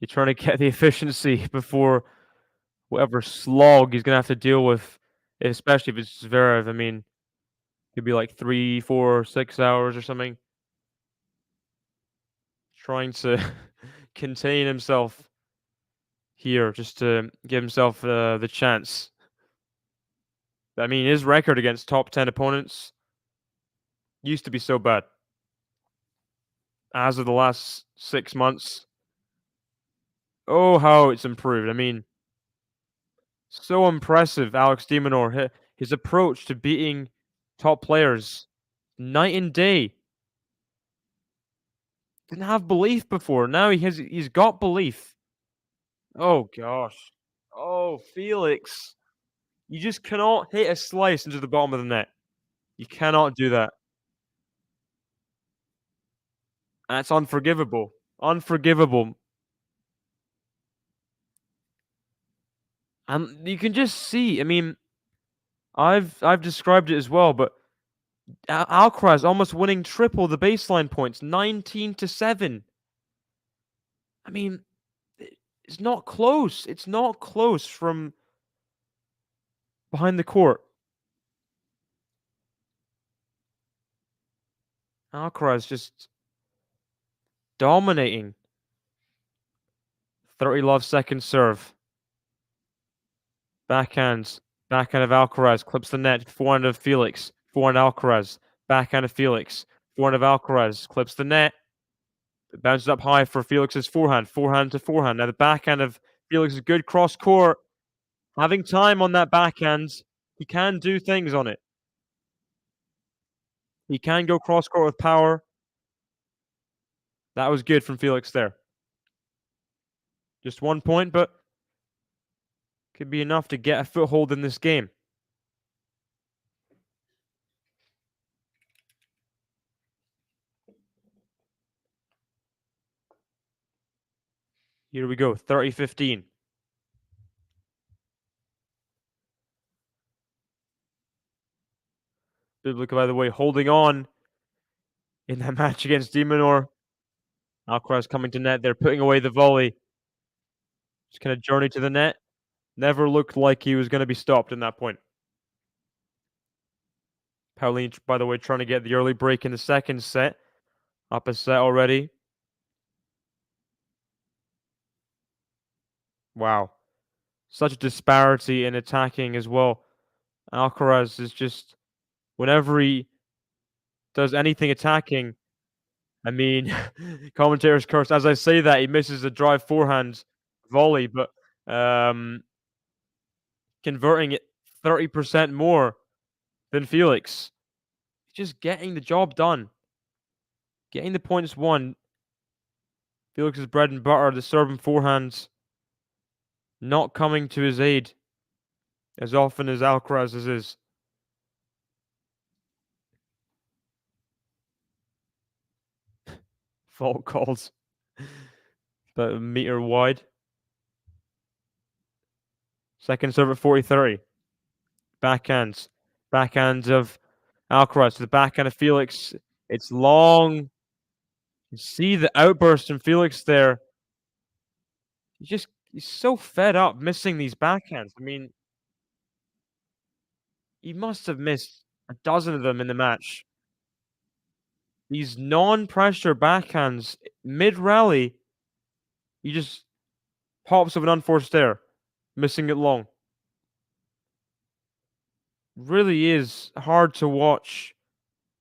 you're trying to get the efficiency before whatever slog he's gonna have to deal with, especially if it's Zverev. I mean, it could be like 3, 4, 6 hours or something. Trying to contain himself here just to give himself the chance. I mean, his record against top 10 opponents used to be so bad. As of the last 6 months, oh, how it's improved. I mean, so impressive, Alex de Minaur. His approach to beating top players, night and day. Didn't have belief before. Now he's got belief. Oh gosh. Oh, Felix. You just cannot hit a slice into the bottom of the net. You cannot do that. That's unforgivable. Unforgivable. And you can just see, I mean, I've described it as well, but Alcaraz almost winning triple the baseline points, 19-7. I mean, it's not close. It's not close from behind the court. Alcaraz just dominating. 30 love second serve. Backhand. Backhand of Alcaraz. Clips the net. Forehand of Felix. Forehand Alcaraz. Backhand of Felix. Forehand of Alcaraz. Clips the net. It bounces up high for Felix's forehand. Forehand to forehand. Now the backhand of Felix is good cross court. Having time on that backhand. He can do things on it. He can go cross court with power. That was good from Felix there. Just 1 point, but could be enough to get a foothold in this game. Here we go, 30-15. Biblica, by the way, holding on in that match against Demonor. Alcaraz coming to net. They're putting away the volley. Just kind of journey to the net. Never looked like he was going to be stopped in that point. Pauline, by the way, trying to get the early break in the second set. Up a set already. Wow. Such a disparity in attacking as well. Alcaraz is just, whenever he does anything attacking, I mean, commentators curse. As I say that, he misses a drive forehand volley, but converting it 30% more than Felix. Just getting the job done. Getting the points won. Felix's bread and butter, the serve and forehands, not coming to his aid as often as Alcaraz's is. Fault calls. About a meter wide. Second serve at 40-30. Backhands. Backhands of Alcaraz to the backhand of Felix. It's long. You see the outburst from Felix there. He's so fed up missing these backhands. I mean, he must have missed a dozen of them in the match. These non-pressure backhands mid-rally, he just pops of an unforced error, missing it long. Really is hard to watch.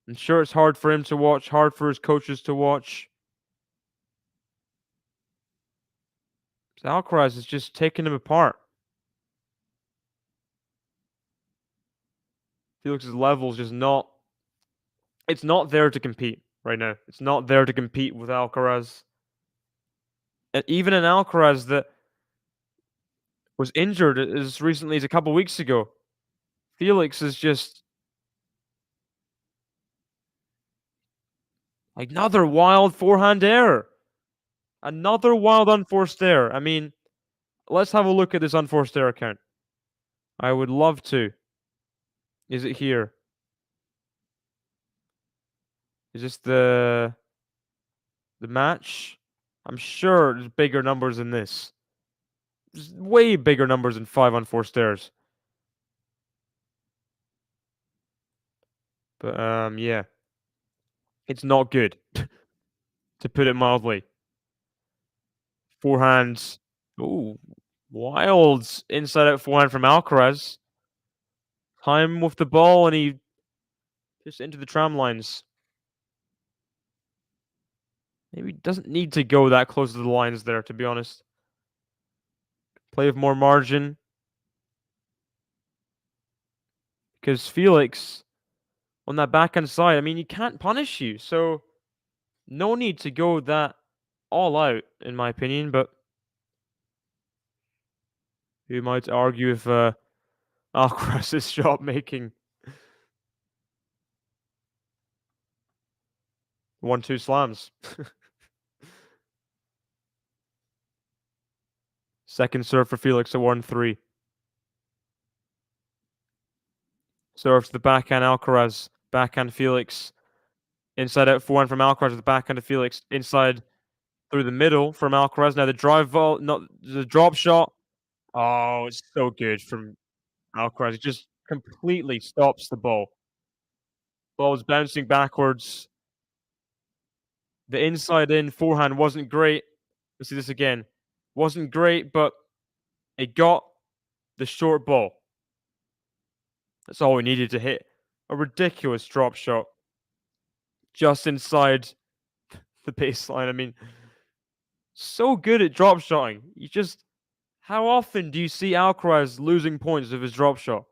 I'm sure it's hard for him to watch, hard for his coaches to watch. Alcaraz is just taking him apart. Felix's level is just not. It's not there to compete right now. It's not there to compete with Alcaraz. And even an Alcaraz that was injured as recently as a couple weeks ago. Felix is just another wild forehand error. Another wild unforced error. I mean, let's have a look at this unforced error count. I would love to. Is it here? Is this the match? I'm sure there's bigger numbers than this. There's way bigger numbers than 5 unforced errors. But yeah. It's not good. To put it mildly. Forehands. Ooh. Wild inside out forehand from Alcaraz. Time with the ball and he just into the tram lines. Maybe doesn't need to go that close to the lines there, to be honest. Play with more margin. because Felix on that backhand side, I mean, he can't punish you, so no need to go that all out, in my opinion. But you might argue if Alcaraz's shot making 1-2 slams. Second serve for Felix at 1-3. Serve to the backhand Alcaraz, backhand Felix. Inside out forehand from Alcaraz, the backhand to Felix. Inside through the middle from Alcaraz. Now the drive volley, not the drop shot. Oh, it's so good from Alcaraz. It just completely stops the ball. Ball's bouncing backwards. The inside in forehand wasn't great. Let's see this again. Wasn't great, but it got the short ball. That's all we needed to hit a ridiculous drop shot just inside the baseline. I mean, so good at drop shotting. You just, how often do you see Alcaraz losing points with his drop shot?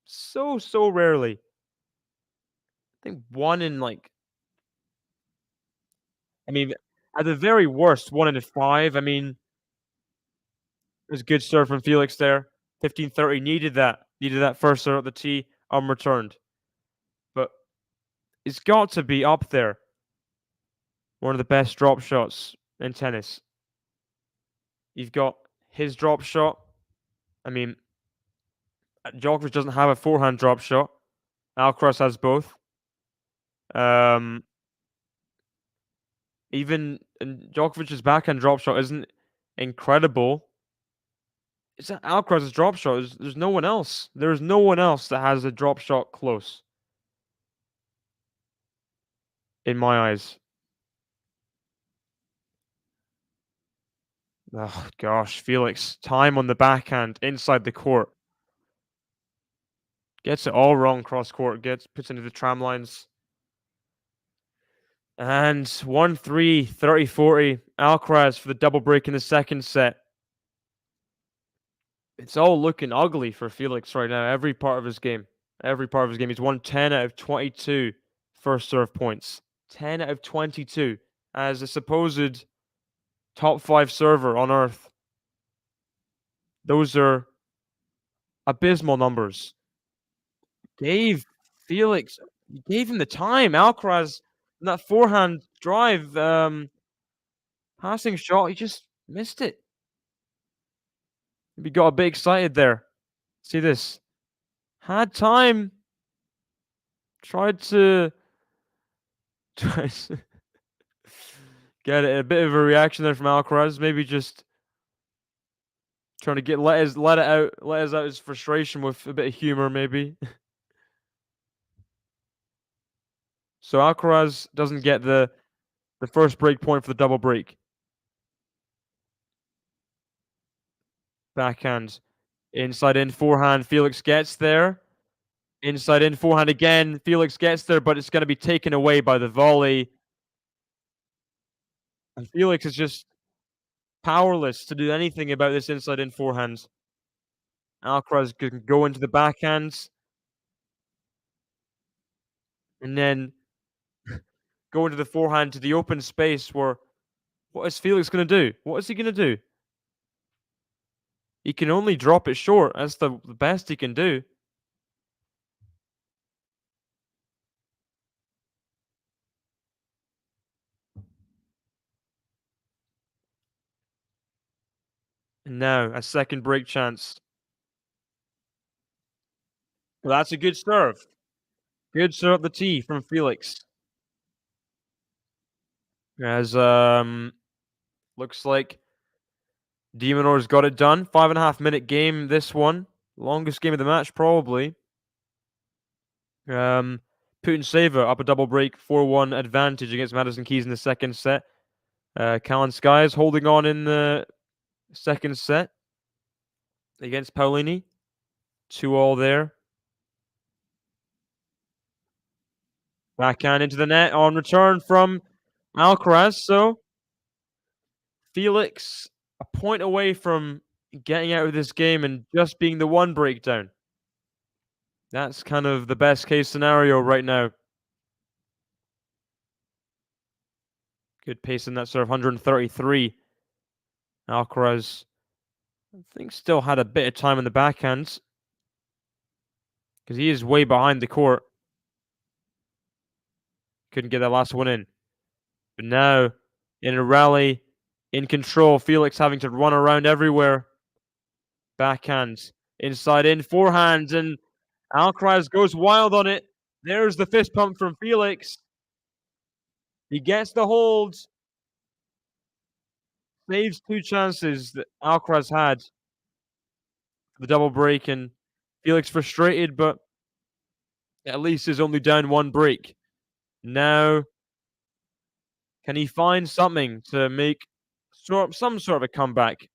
So rarely. I think one in like, I mean, at the very worst, 1 in 5. I mean, it was a good serve from Felix there. 15-30, needed that. Needed that first serve at the tee, unreturned. But it's got to be up there. One of the best drop shots in tennis. You've got his drop shot. I mean, Djokovic doesn't have a forehand drop shot. Alcaraz has both. Even Djokovic's backhand drop shot isn't incredible. It's Alcaraz's drop shot. There's no one else. There's no one else that has a drop shot close. In my eyes. Oh gosh, Felix. Time on the backhand inside the court. Gets it all wrong cross court. Puts into the tram lines. And 1-3, 30-40. Alcaraz for the double break in the second set. It's all looking ugly for Felix right now. Every part of his game. Every part of his game. He's won 10 out of 22 first serve points. 10 out of 22 as a supposed top 5 server on earth. Those are abysmal numbers. Gave Felix, you gave him the time. Alcaraz, that forehand drive, passing shot, he just missed it. He got a bit excited there. See this. Had time. Tried to get a bit of a reaction there from Alcaraz. Maybe just trying to let out his frustration with a bit of humor, maybe. So Alcaraz doesn't get the first break point for the double break. Backhand. Inside in forehand. Felix gets there. Inside in forehand again. Felix gets there, but it's going to be taken away by the volley. And Felix is just powerless to do anything about this inside in forehand. Alcaraz can go into the backhands. And then go into the forehand to the open space where what is Felix going to do? What is he going to do? He can only drop it short. That's the best he can do. And now a second break chance. Well, that's a good serve. Good serve at the tee from Felix. As looks like de Minaur's got it done. 5.5-minute game, this one. Longest game of the match, probably. Putin-Sava up a double break, 4-1 advantage against Madison Keys in the second set. Callan Skies holding on in the second set against Paolini. 2-all there. Backhand into the net on return from Alcaraz. So Felix a point away from getting out of this game and just being the one breakdown. That's kind of the best case scenario right now. Good pace in that serve, 133. Alcaraz, I think, still had a bit of time in the backhand because he is way behind the court. Couldn't get that last one in. But now, in a rally, in control, Felix having to run around everywhere. Backhand, inside in, forehand, and Alcaraz goes wild on it. There's the fist pump from Felix. He gets the hold. Saves two chances that Alcaraz had. The double break, and Felix frustrated, but at least is only down one break. Now, can he find something to make some sort of a comeback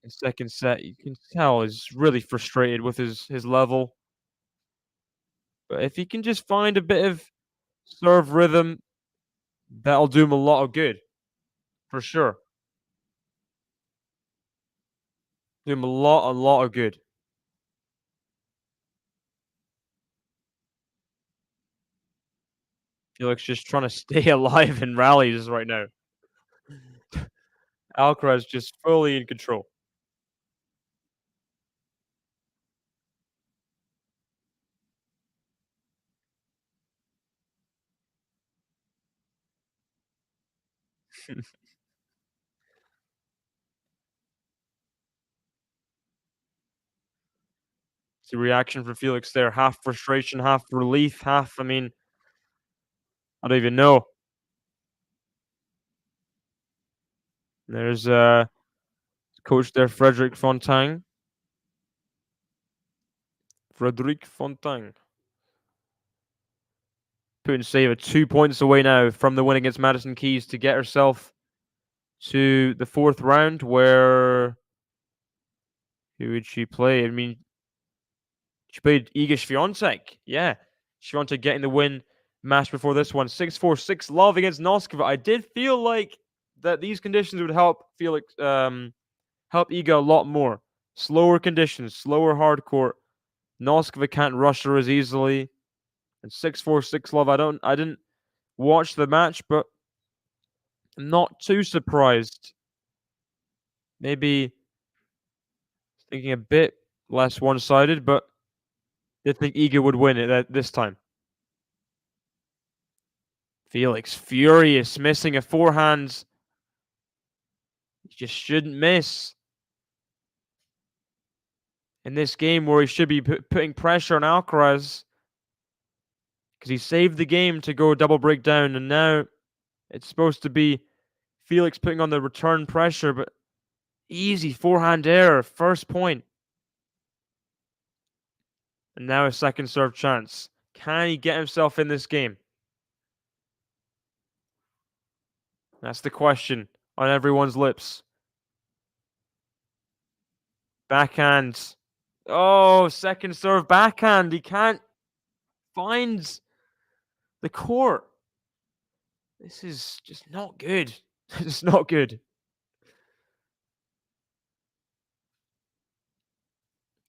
in second set? You can tell he's really frustrated with his level. But if he can just find a bit of serve rhythm, that'll do him a lot of good, for sure. Do him a lot of good. Felix just trying to stay alive in rallies right now. Alcaraz just fully in control. The reaction from Felix there, half frustration, half relief, half, I mean, I don't even know. There's coach there, Frederick Fontaine. Frederick Fontaine. Putting Sava 2 points away now from the win against Madison Keys to get herself to the fourth round, where who would she play? I mean, she played Iga Swiatek. Yeah, Swiatek getting the win match before this one. 6-4, 6 love against Noskova. I did feel like that these conditions would help Felix, help Iga a lot more. Slower conditions, slower hard court. Noskova can't rush her as easily. And 6-4, 6 love. I didn't watch the match, but I'm not too surprised. Maybe thinking a bit less one-sided, but did think Iga would win it this time. Felix furious, missing a forehand. He just shouldn't miss in this game where he should be putting pressure on Alcaraz, because he saved the game to go double breakdown, and now it's supposed to be Felix putting on the return pressure, but easy forehand error, first point. And now a second serve chance. Can he get himself in this game? That's the question on everyone's lips. Backhand. Oh, second serve backhand. He can't find the court. This is just not good. It's not good.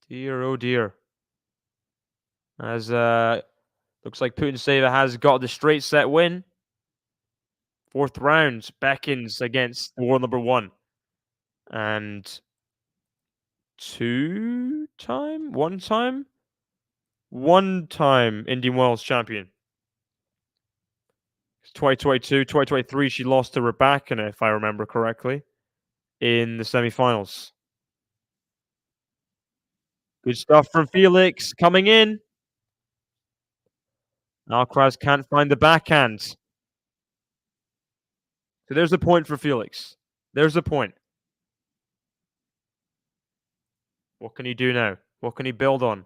Dear, oh dear. As looks like Putin-Sava has got the straight set win. Fourth round, Beckins against world number 1. And one-time Indian Wells champion. 2022, 2023, she lost to Rybakina, if I remember correctly, in the semifinals. Good stuff from Felix coming in. Alcaraz can't find the backhand. So there's a point for Felix. There's a point. What can he do now? What can he build on?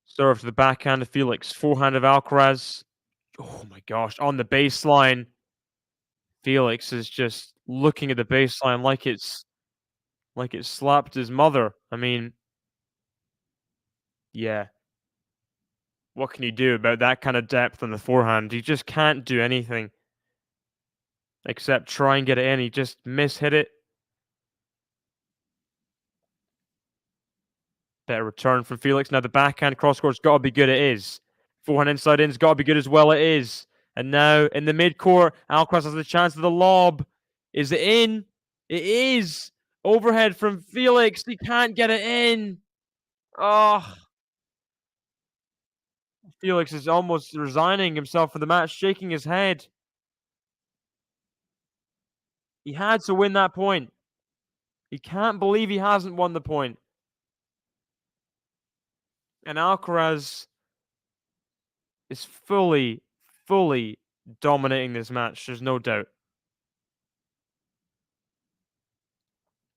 Serve to the backhand of Felix. Forehand of Alcaraz. Oh my gosh, on the baseline. Felix is just looking at the baseline like it slapped his mother. I mean, yeah. what can you do about that kind of depth on the forehand? You just can't do anything except try and get it in. He just mishit it. Better return from Felix. Now the backhand cross court's got to be good. It is. Forehand inside in's got to be good as well. It is. And now in the mid court, Alcaraz has the chance of the lob. Is it in? It is. Overhead from Felix. He can't get it in. Oh, Felix is almost resigning himself for the match, shaking his head. He had to win that point. He can't believe he hasn't won the point. And Alcaraz is fully dominating this match. There's no doubt.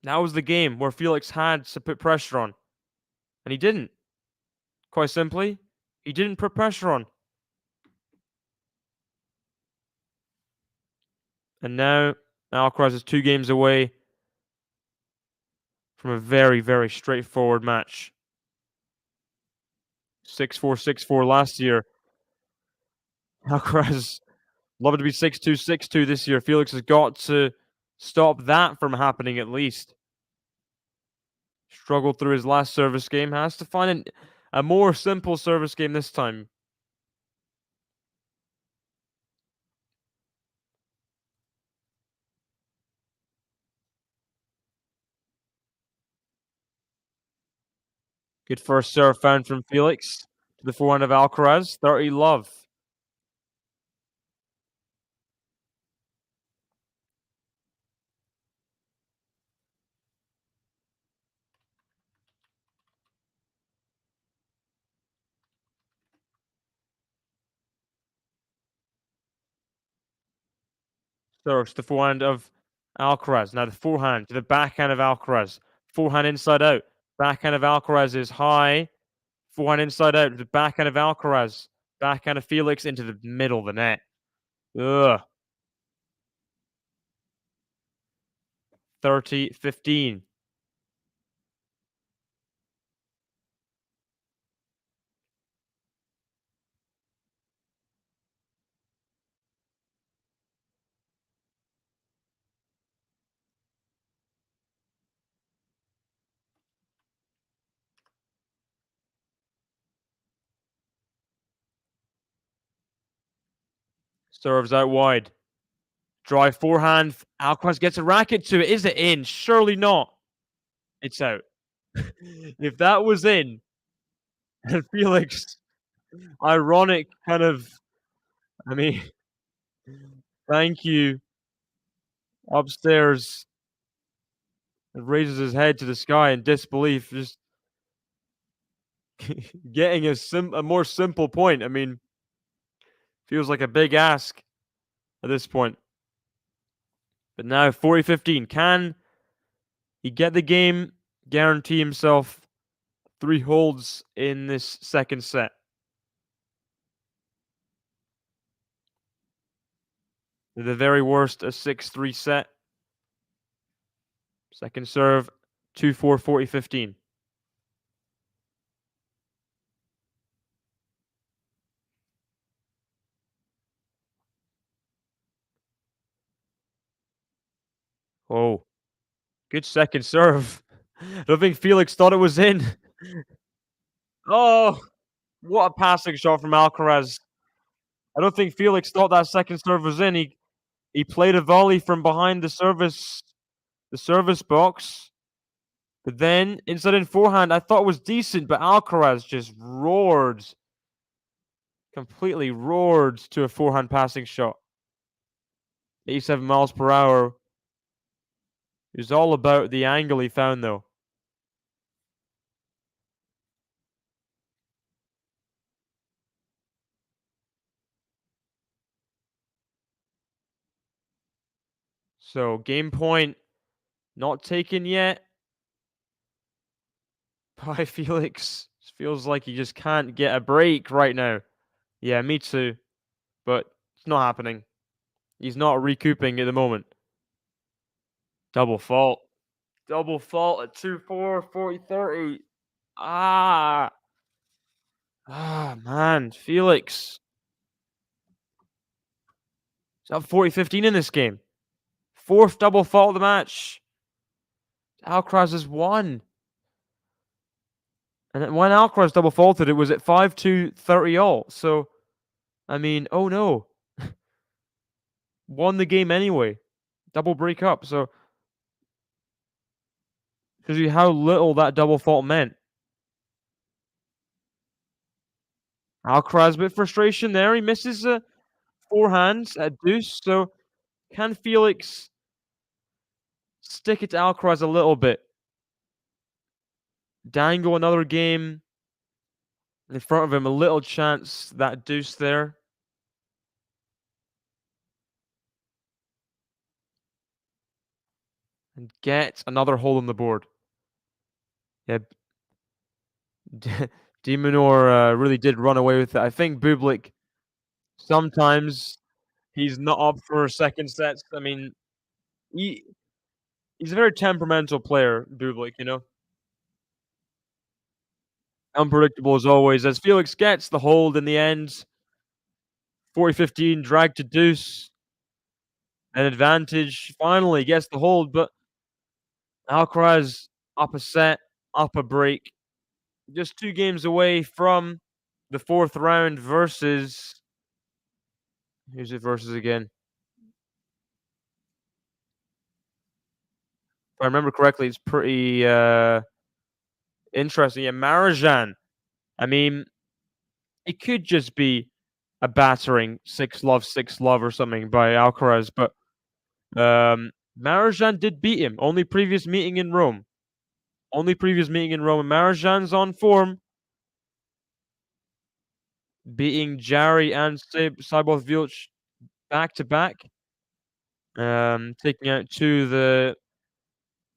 That was the game where Felix had to put pressure on. And he didn't. Quite simply, he didn't put pressure on. And now Alcaraz is 2 games away from a very straightforward match. 6-4, 6-4 last year. Alcaraz love it to be 6-2, 6-2 this year. Felix has got to stop that from happening at least. Struggled through his last service game. Has to find a more simple service game this time. Good first serve found from Felix to the forehand of Alcaraz. 30 love. Serves to the forehand of Alcaraz. Now the forehand to the backhand of Alcaraz. Forehand inside out. Backhand of Alcaraz is high. Forehand inside out to the backhand of Alcaraz. Backhand of Felix into the middle of the net. Ugh. 30-15. Serves out wide. Drive forehand. Alcaraz gets a racket to it. Is it in? Surely not. It's out. If that was in, and Felix, ironic kind of, I mean, thank you, upstairs, and raises his head to the sky in disbelief, just getting a more simple point. I mean, feels like a big ask at this point. But now 40-15. Can he get the game, guarantee himself 3 holds in this second set? The very worst, a 6-3 set. Second serve, 2-4, 40-15. Oh, good second serve. I don't think Felix thought it was in. Oh, what a passing shot from Alcaraz. I don't think Felix thought that second serve was in. He played a volley from behind the service box. But then inside in forehand, I thought it was decent, but Alcaraz just roared. Completely roared to a forehand passing shot. 87 miles per hour. It was all about the angle he found, though. So game point not taken yet by Felix. Feels like he just can't get a break right now. Yeah, me too. But it's not happening. He's not recouping at the moment. Double fault. Double fault at 2-4, 40-30. Ah, man. hand. Felix is up 40-15 in this game. Fourth double fault of the match. Alcaraz has won. And then when Alcaraz double faulted, it was at 5-2, 30 all. So, I mean, oh no. Won the game anyway. Double break up. So, shows you how little that double fault meant. Alcaraz, a bit of frustration there. He misses four hands at deuce. So, can Felix stick it to Alcaraz a little bit? Dangle another game in front of him. A little chance that deuce there. And get another hole on the board. Yeah. De Minaur really did run away with it. I think Bublik, sometimes he's not up for second sets. I mean, he's a very temperamental player, Bublik, you know? Unpredictable as always, as Felix gets the hold in the end. 40-15, drag to deuce. An advantage, finally gets the hold, but Alcaraz up a set, up a break. Just 2 games away from the 4th round versus... Who's it versus again? If I remember correctly, it's pretty interesting. Yeah, Marozsan. I mean, it could just be a battering 6-love or something by Alcaraz, but Marozsan did beat him. Only previous meeting in Rome. And Marozsan's on form. Beating Jarry and Cyborg Vilch back to back. Taking out 2 of the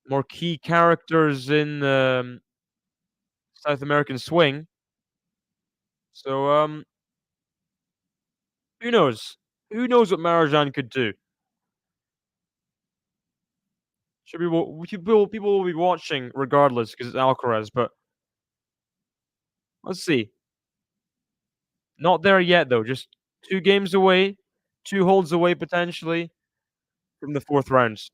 more key characters in South American swing. So, who knows? Who knows what Marozsan could do? People will be watching regardless because it's Alcaraz, but let's see. Not there yet, though. Just 2 games away, 2 holds away potentially from the 4th rounds.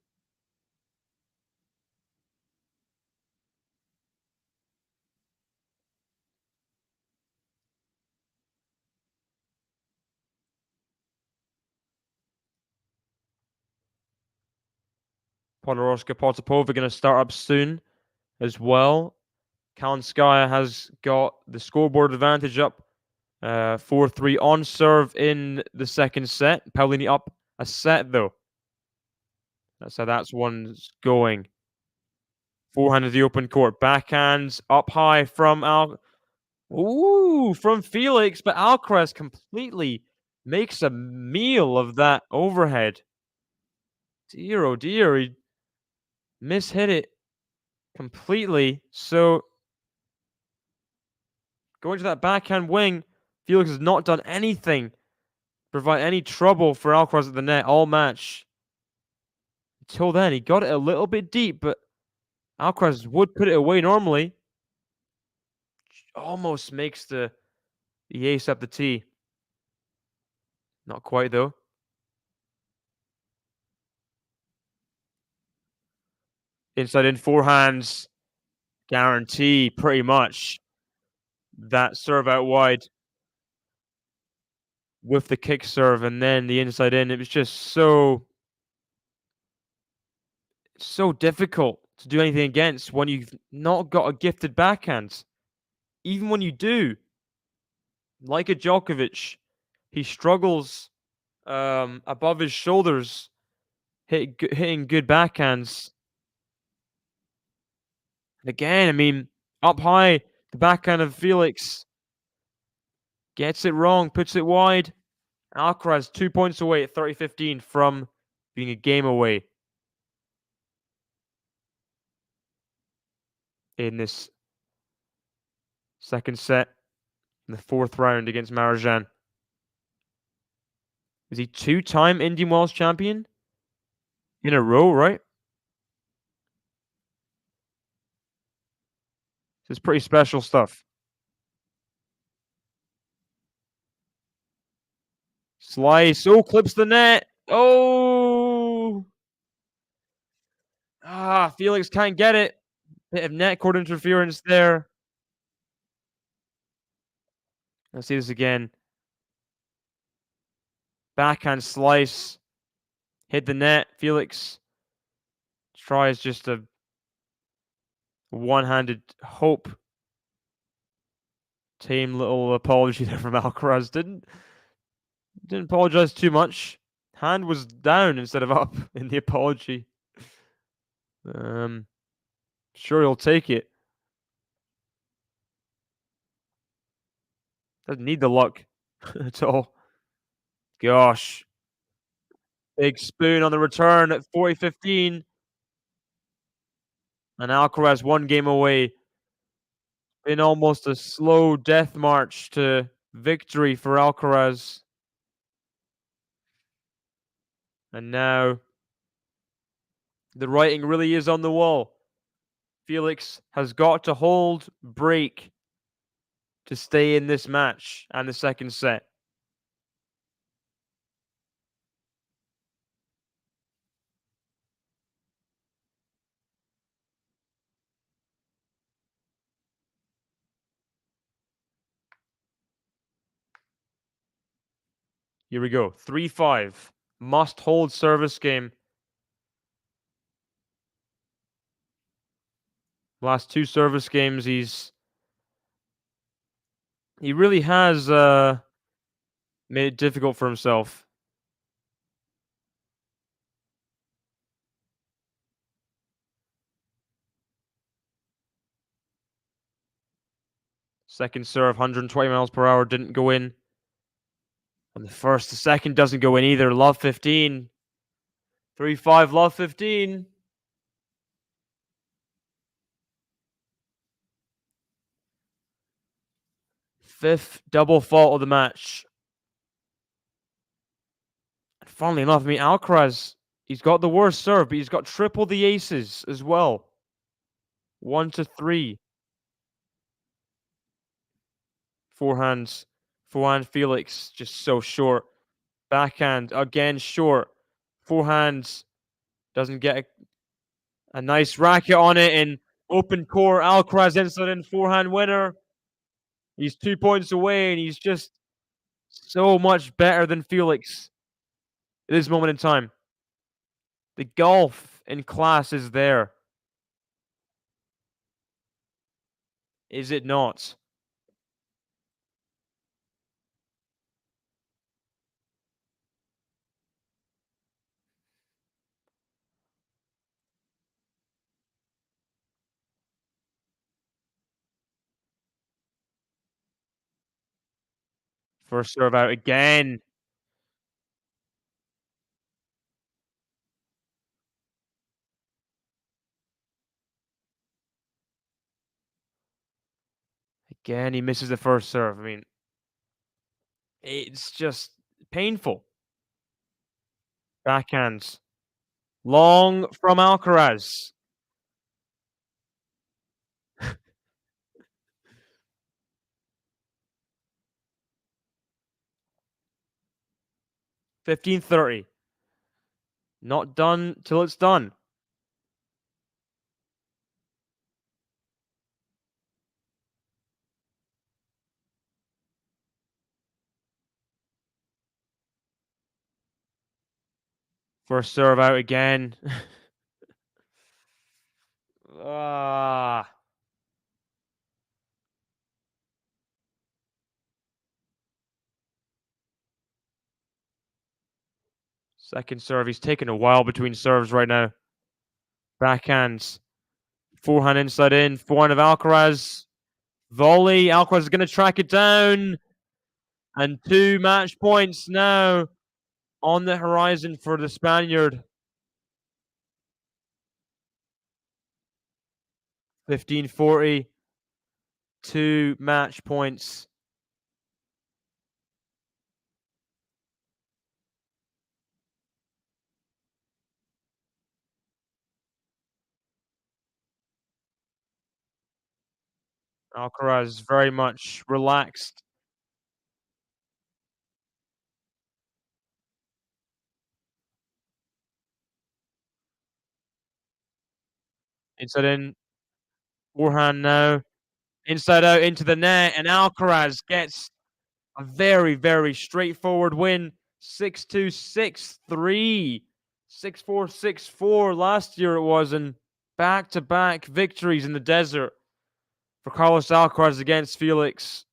Podoroska Potapova going to start up soon as well. Kalinskaya has got the scoreboard advantage up. 4-3 on serve in the second set. Paolini up a set, though. That's how that one's going. Forehand of the open court. Backhands up high from from Felix, but Alcaraz completely makes a meal of that overhead. Dear, oh dear, he mishit it completely. So, going to that backhand wing, Felix has not done anything to provide any trouble for Alcaraz at the net all match. Until then, he got it a little bit deep, but Alcaraz would put it away normally. Almost makes the ace up the tee. Not quite, though. Inside in, forehands. Guarantee, pretty much. That serve out wide with the kick serve and then the inside in. It was just so difficult to do anything against when you've not got a gifted backhand. Even when you do, like a Djokovic, he struggles above his shoulders, hitting good backhands. And again, I mean, up high, the backhand of Felix gets it wrong, puts it wide. Alcaraz 2 points away at 30-15 from being a game away in this second set, in the 4th round against Marozsan. Is he 2-time Indian Wells champion in a row, right? This is pretty special stuff. Slice. Oh, clips the net. Oh. Ah, Felix can't get it. Bit of net court interference there. Let's see this again. Backhand slice. Hit the net. Felix tries just a one-handed hope. Tame little apology there from Alcaraz. Didn't apologize too much. Hand was down instead of up in the apology. Sure he'll take it. Doesn't need the luck at all. Gosh. Big spoon on the return at 40-15. And Alcaraz 1 game away. Been almost a slow death march to victory for Alcaraz. And now the writing really is on the wall. Felix has got to hold break to stay in this match and the second set. Here we go. 3-5. Must hold service game. Last 2 service games, he really has made it difficult for himself. Second serve, 120 miles per hour, didn't go in. And the second doesn't go in either. Love 15. 3-5, love 15. Fifth double fault of the match. And funnily enough, I mean, Alcaraz, he's got the worst serve, but he's got triple the aces as well. 1-3. Forehands. Forehand Felix, just so short. Backhand, again short. Forehands, doesn't get a nice racket on it in open court. Alcaraz inside in forehand winner. He's 2 points away, and he's just so much better than Felix at this moment in time. The golf in class is there. Is it not? First serve out again. Again, he misses the first serve. I mean, it's just painful. Backhands. Long from Alcaraz. 15-30. Not done till it's done. First serve out again. Ah. Second serve. He's taking a while between serves right now. Backhands. Forehand inside in. Forehand of Alcaraz. Volley. Alcaraz is going to track it down. And 2 match points now on the horizon for the Spaniard. 15-40. 2 match points. Alcaraz very much relaxed. Inside in. Forehand now. Inside out into the net, and Alcaraz gets a very, very straightforward win. 6-2, 6-3, 6-4, 6-4 last year it was, and back-to-back victories in the desert for Carlos Alcaraz against Felix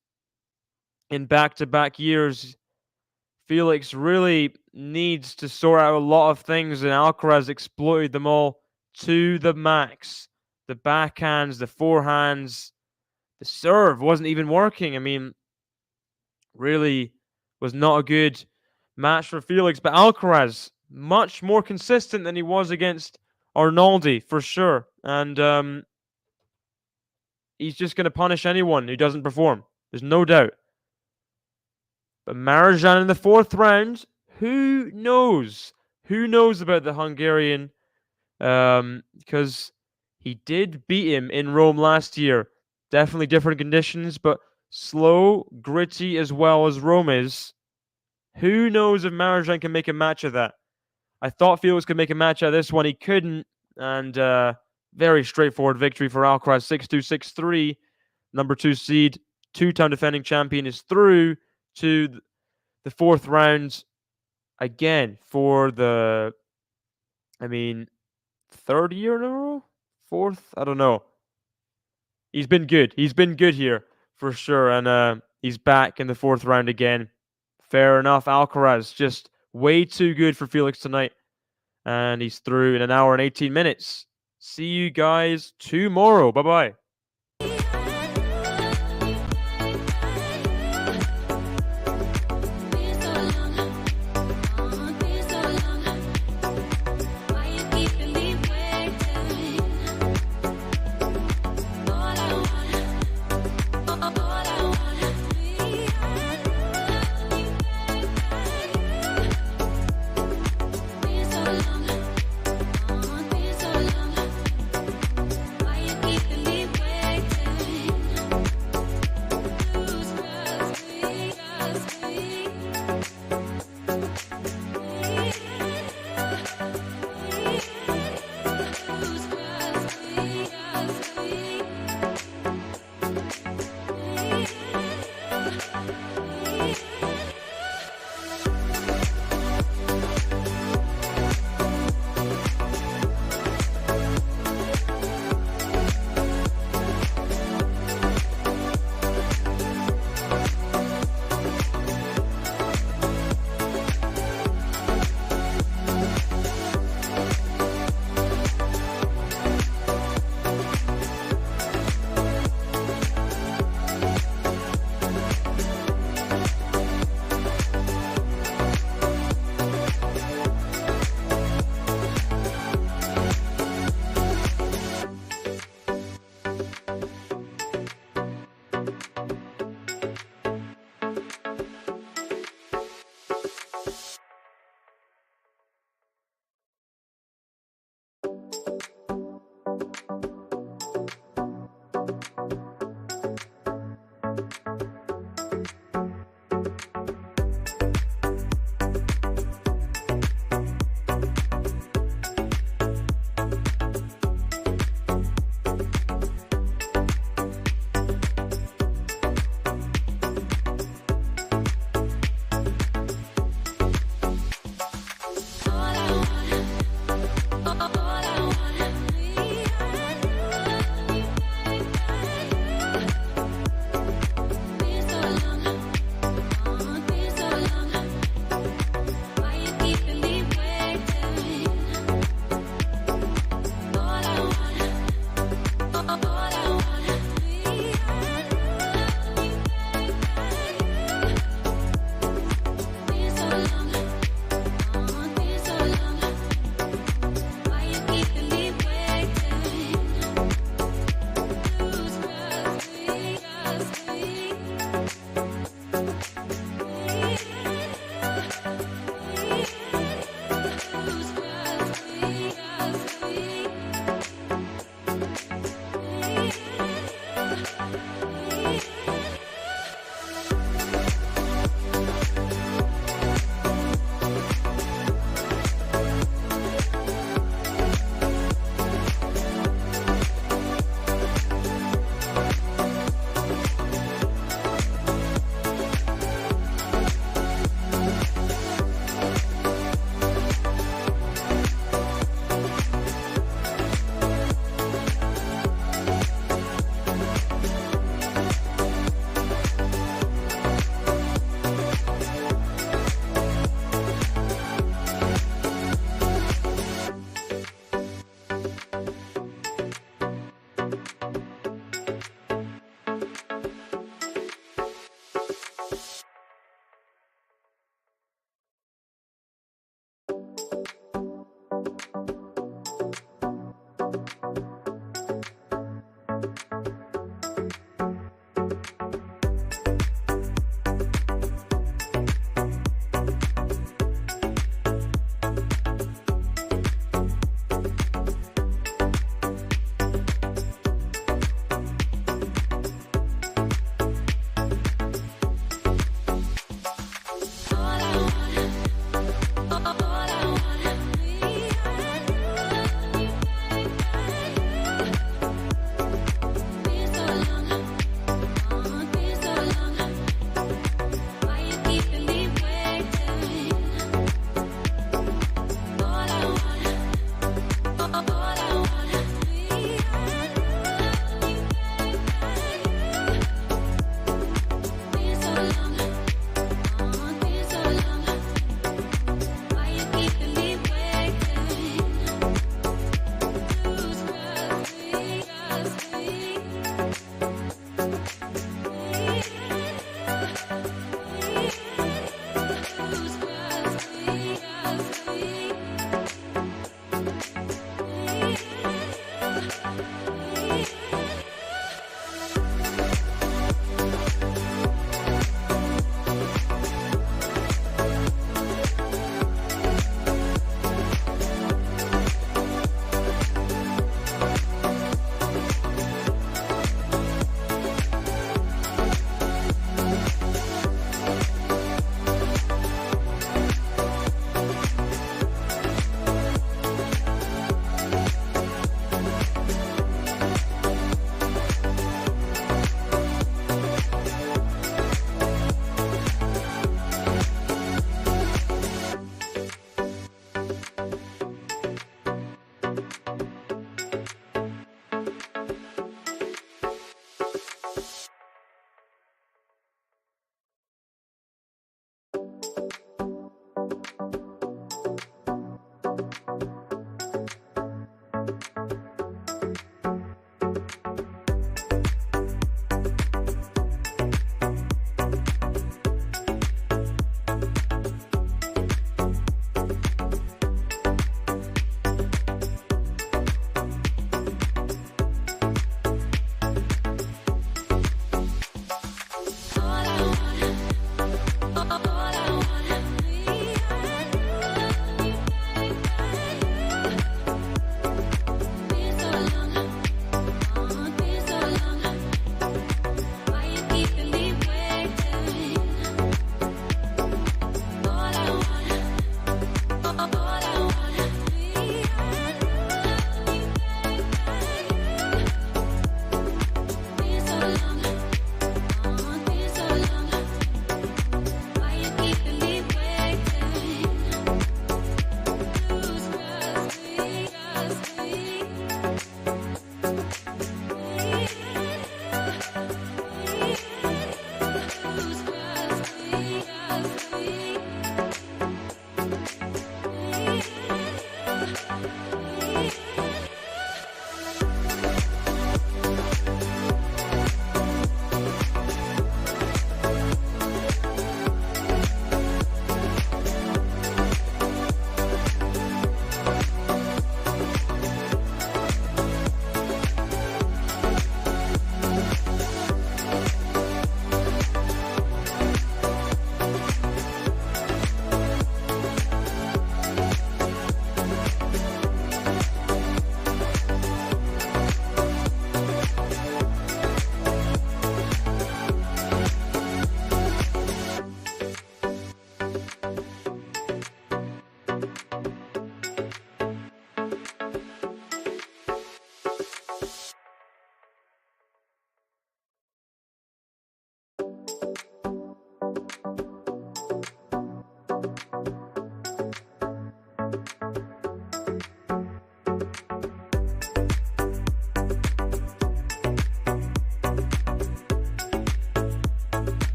in back-to-back years. Felix really needs to sort out a lot of things, and Alcaraz exploited them all to the max. The backhands, the forehands, the serve wasn't even working. I mean, really was not a good match for Felix, but Alcaraz, much more consistent than he was against Arnaldi, for sure. And he's just going to punish anyone who doesn't perform. There's no doubt. But Marozsan in the 4th round, who knows? Who knows about the Hungarian? Because he did beat him in Rome last year. Definitely different conditions, but slow, gritty as well as Rome is. Who knows if Marozsan can make a match of that? I thought Felix could make a match out of this one. He couldn't. And very straightforward victory for Alcaraz. 6-2, 6-3. Number 2 seed, 2-time defending champion, is through to the 4th round again for the, 3rd year in a row? 4th? I don't know. He's been good. He's been good here for sure. And he's back in the 4th round again. Fair enough. Alcaraz just way too good for Felix tonight. And he's through in 1 hour and 18 minutes. See you guys tomorrow. Bye-bye. Leave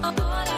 all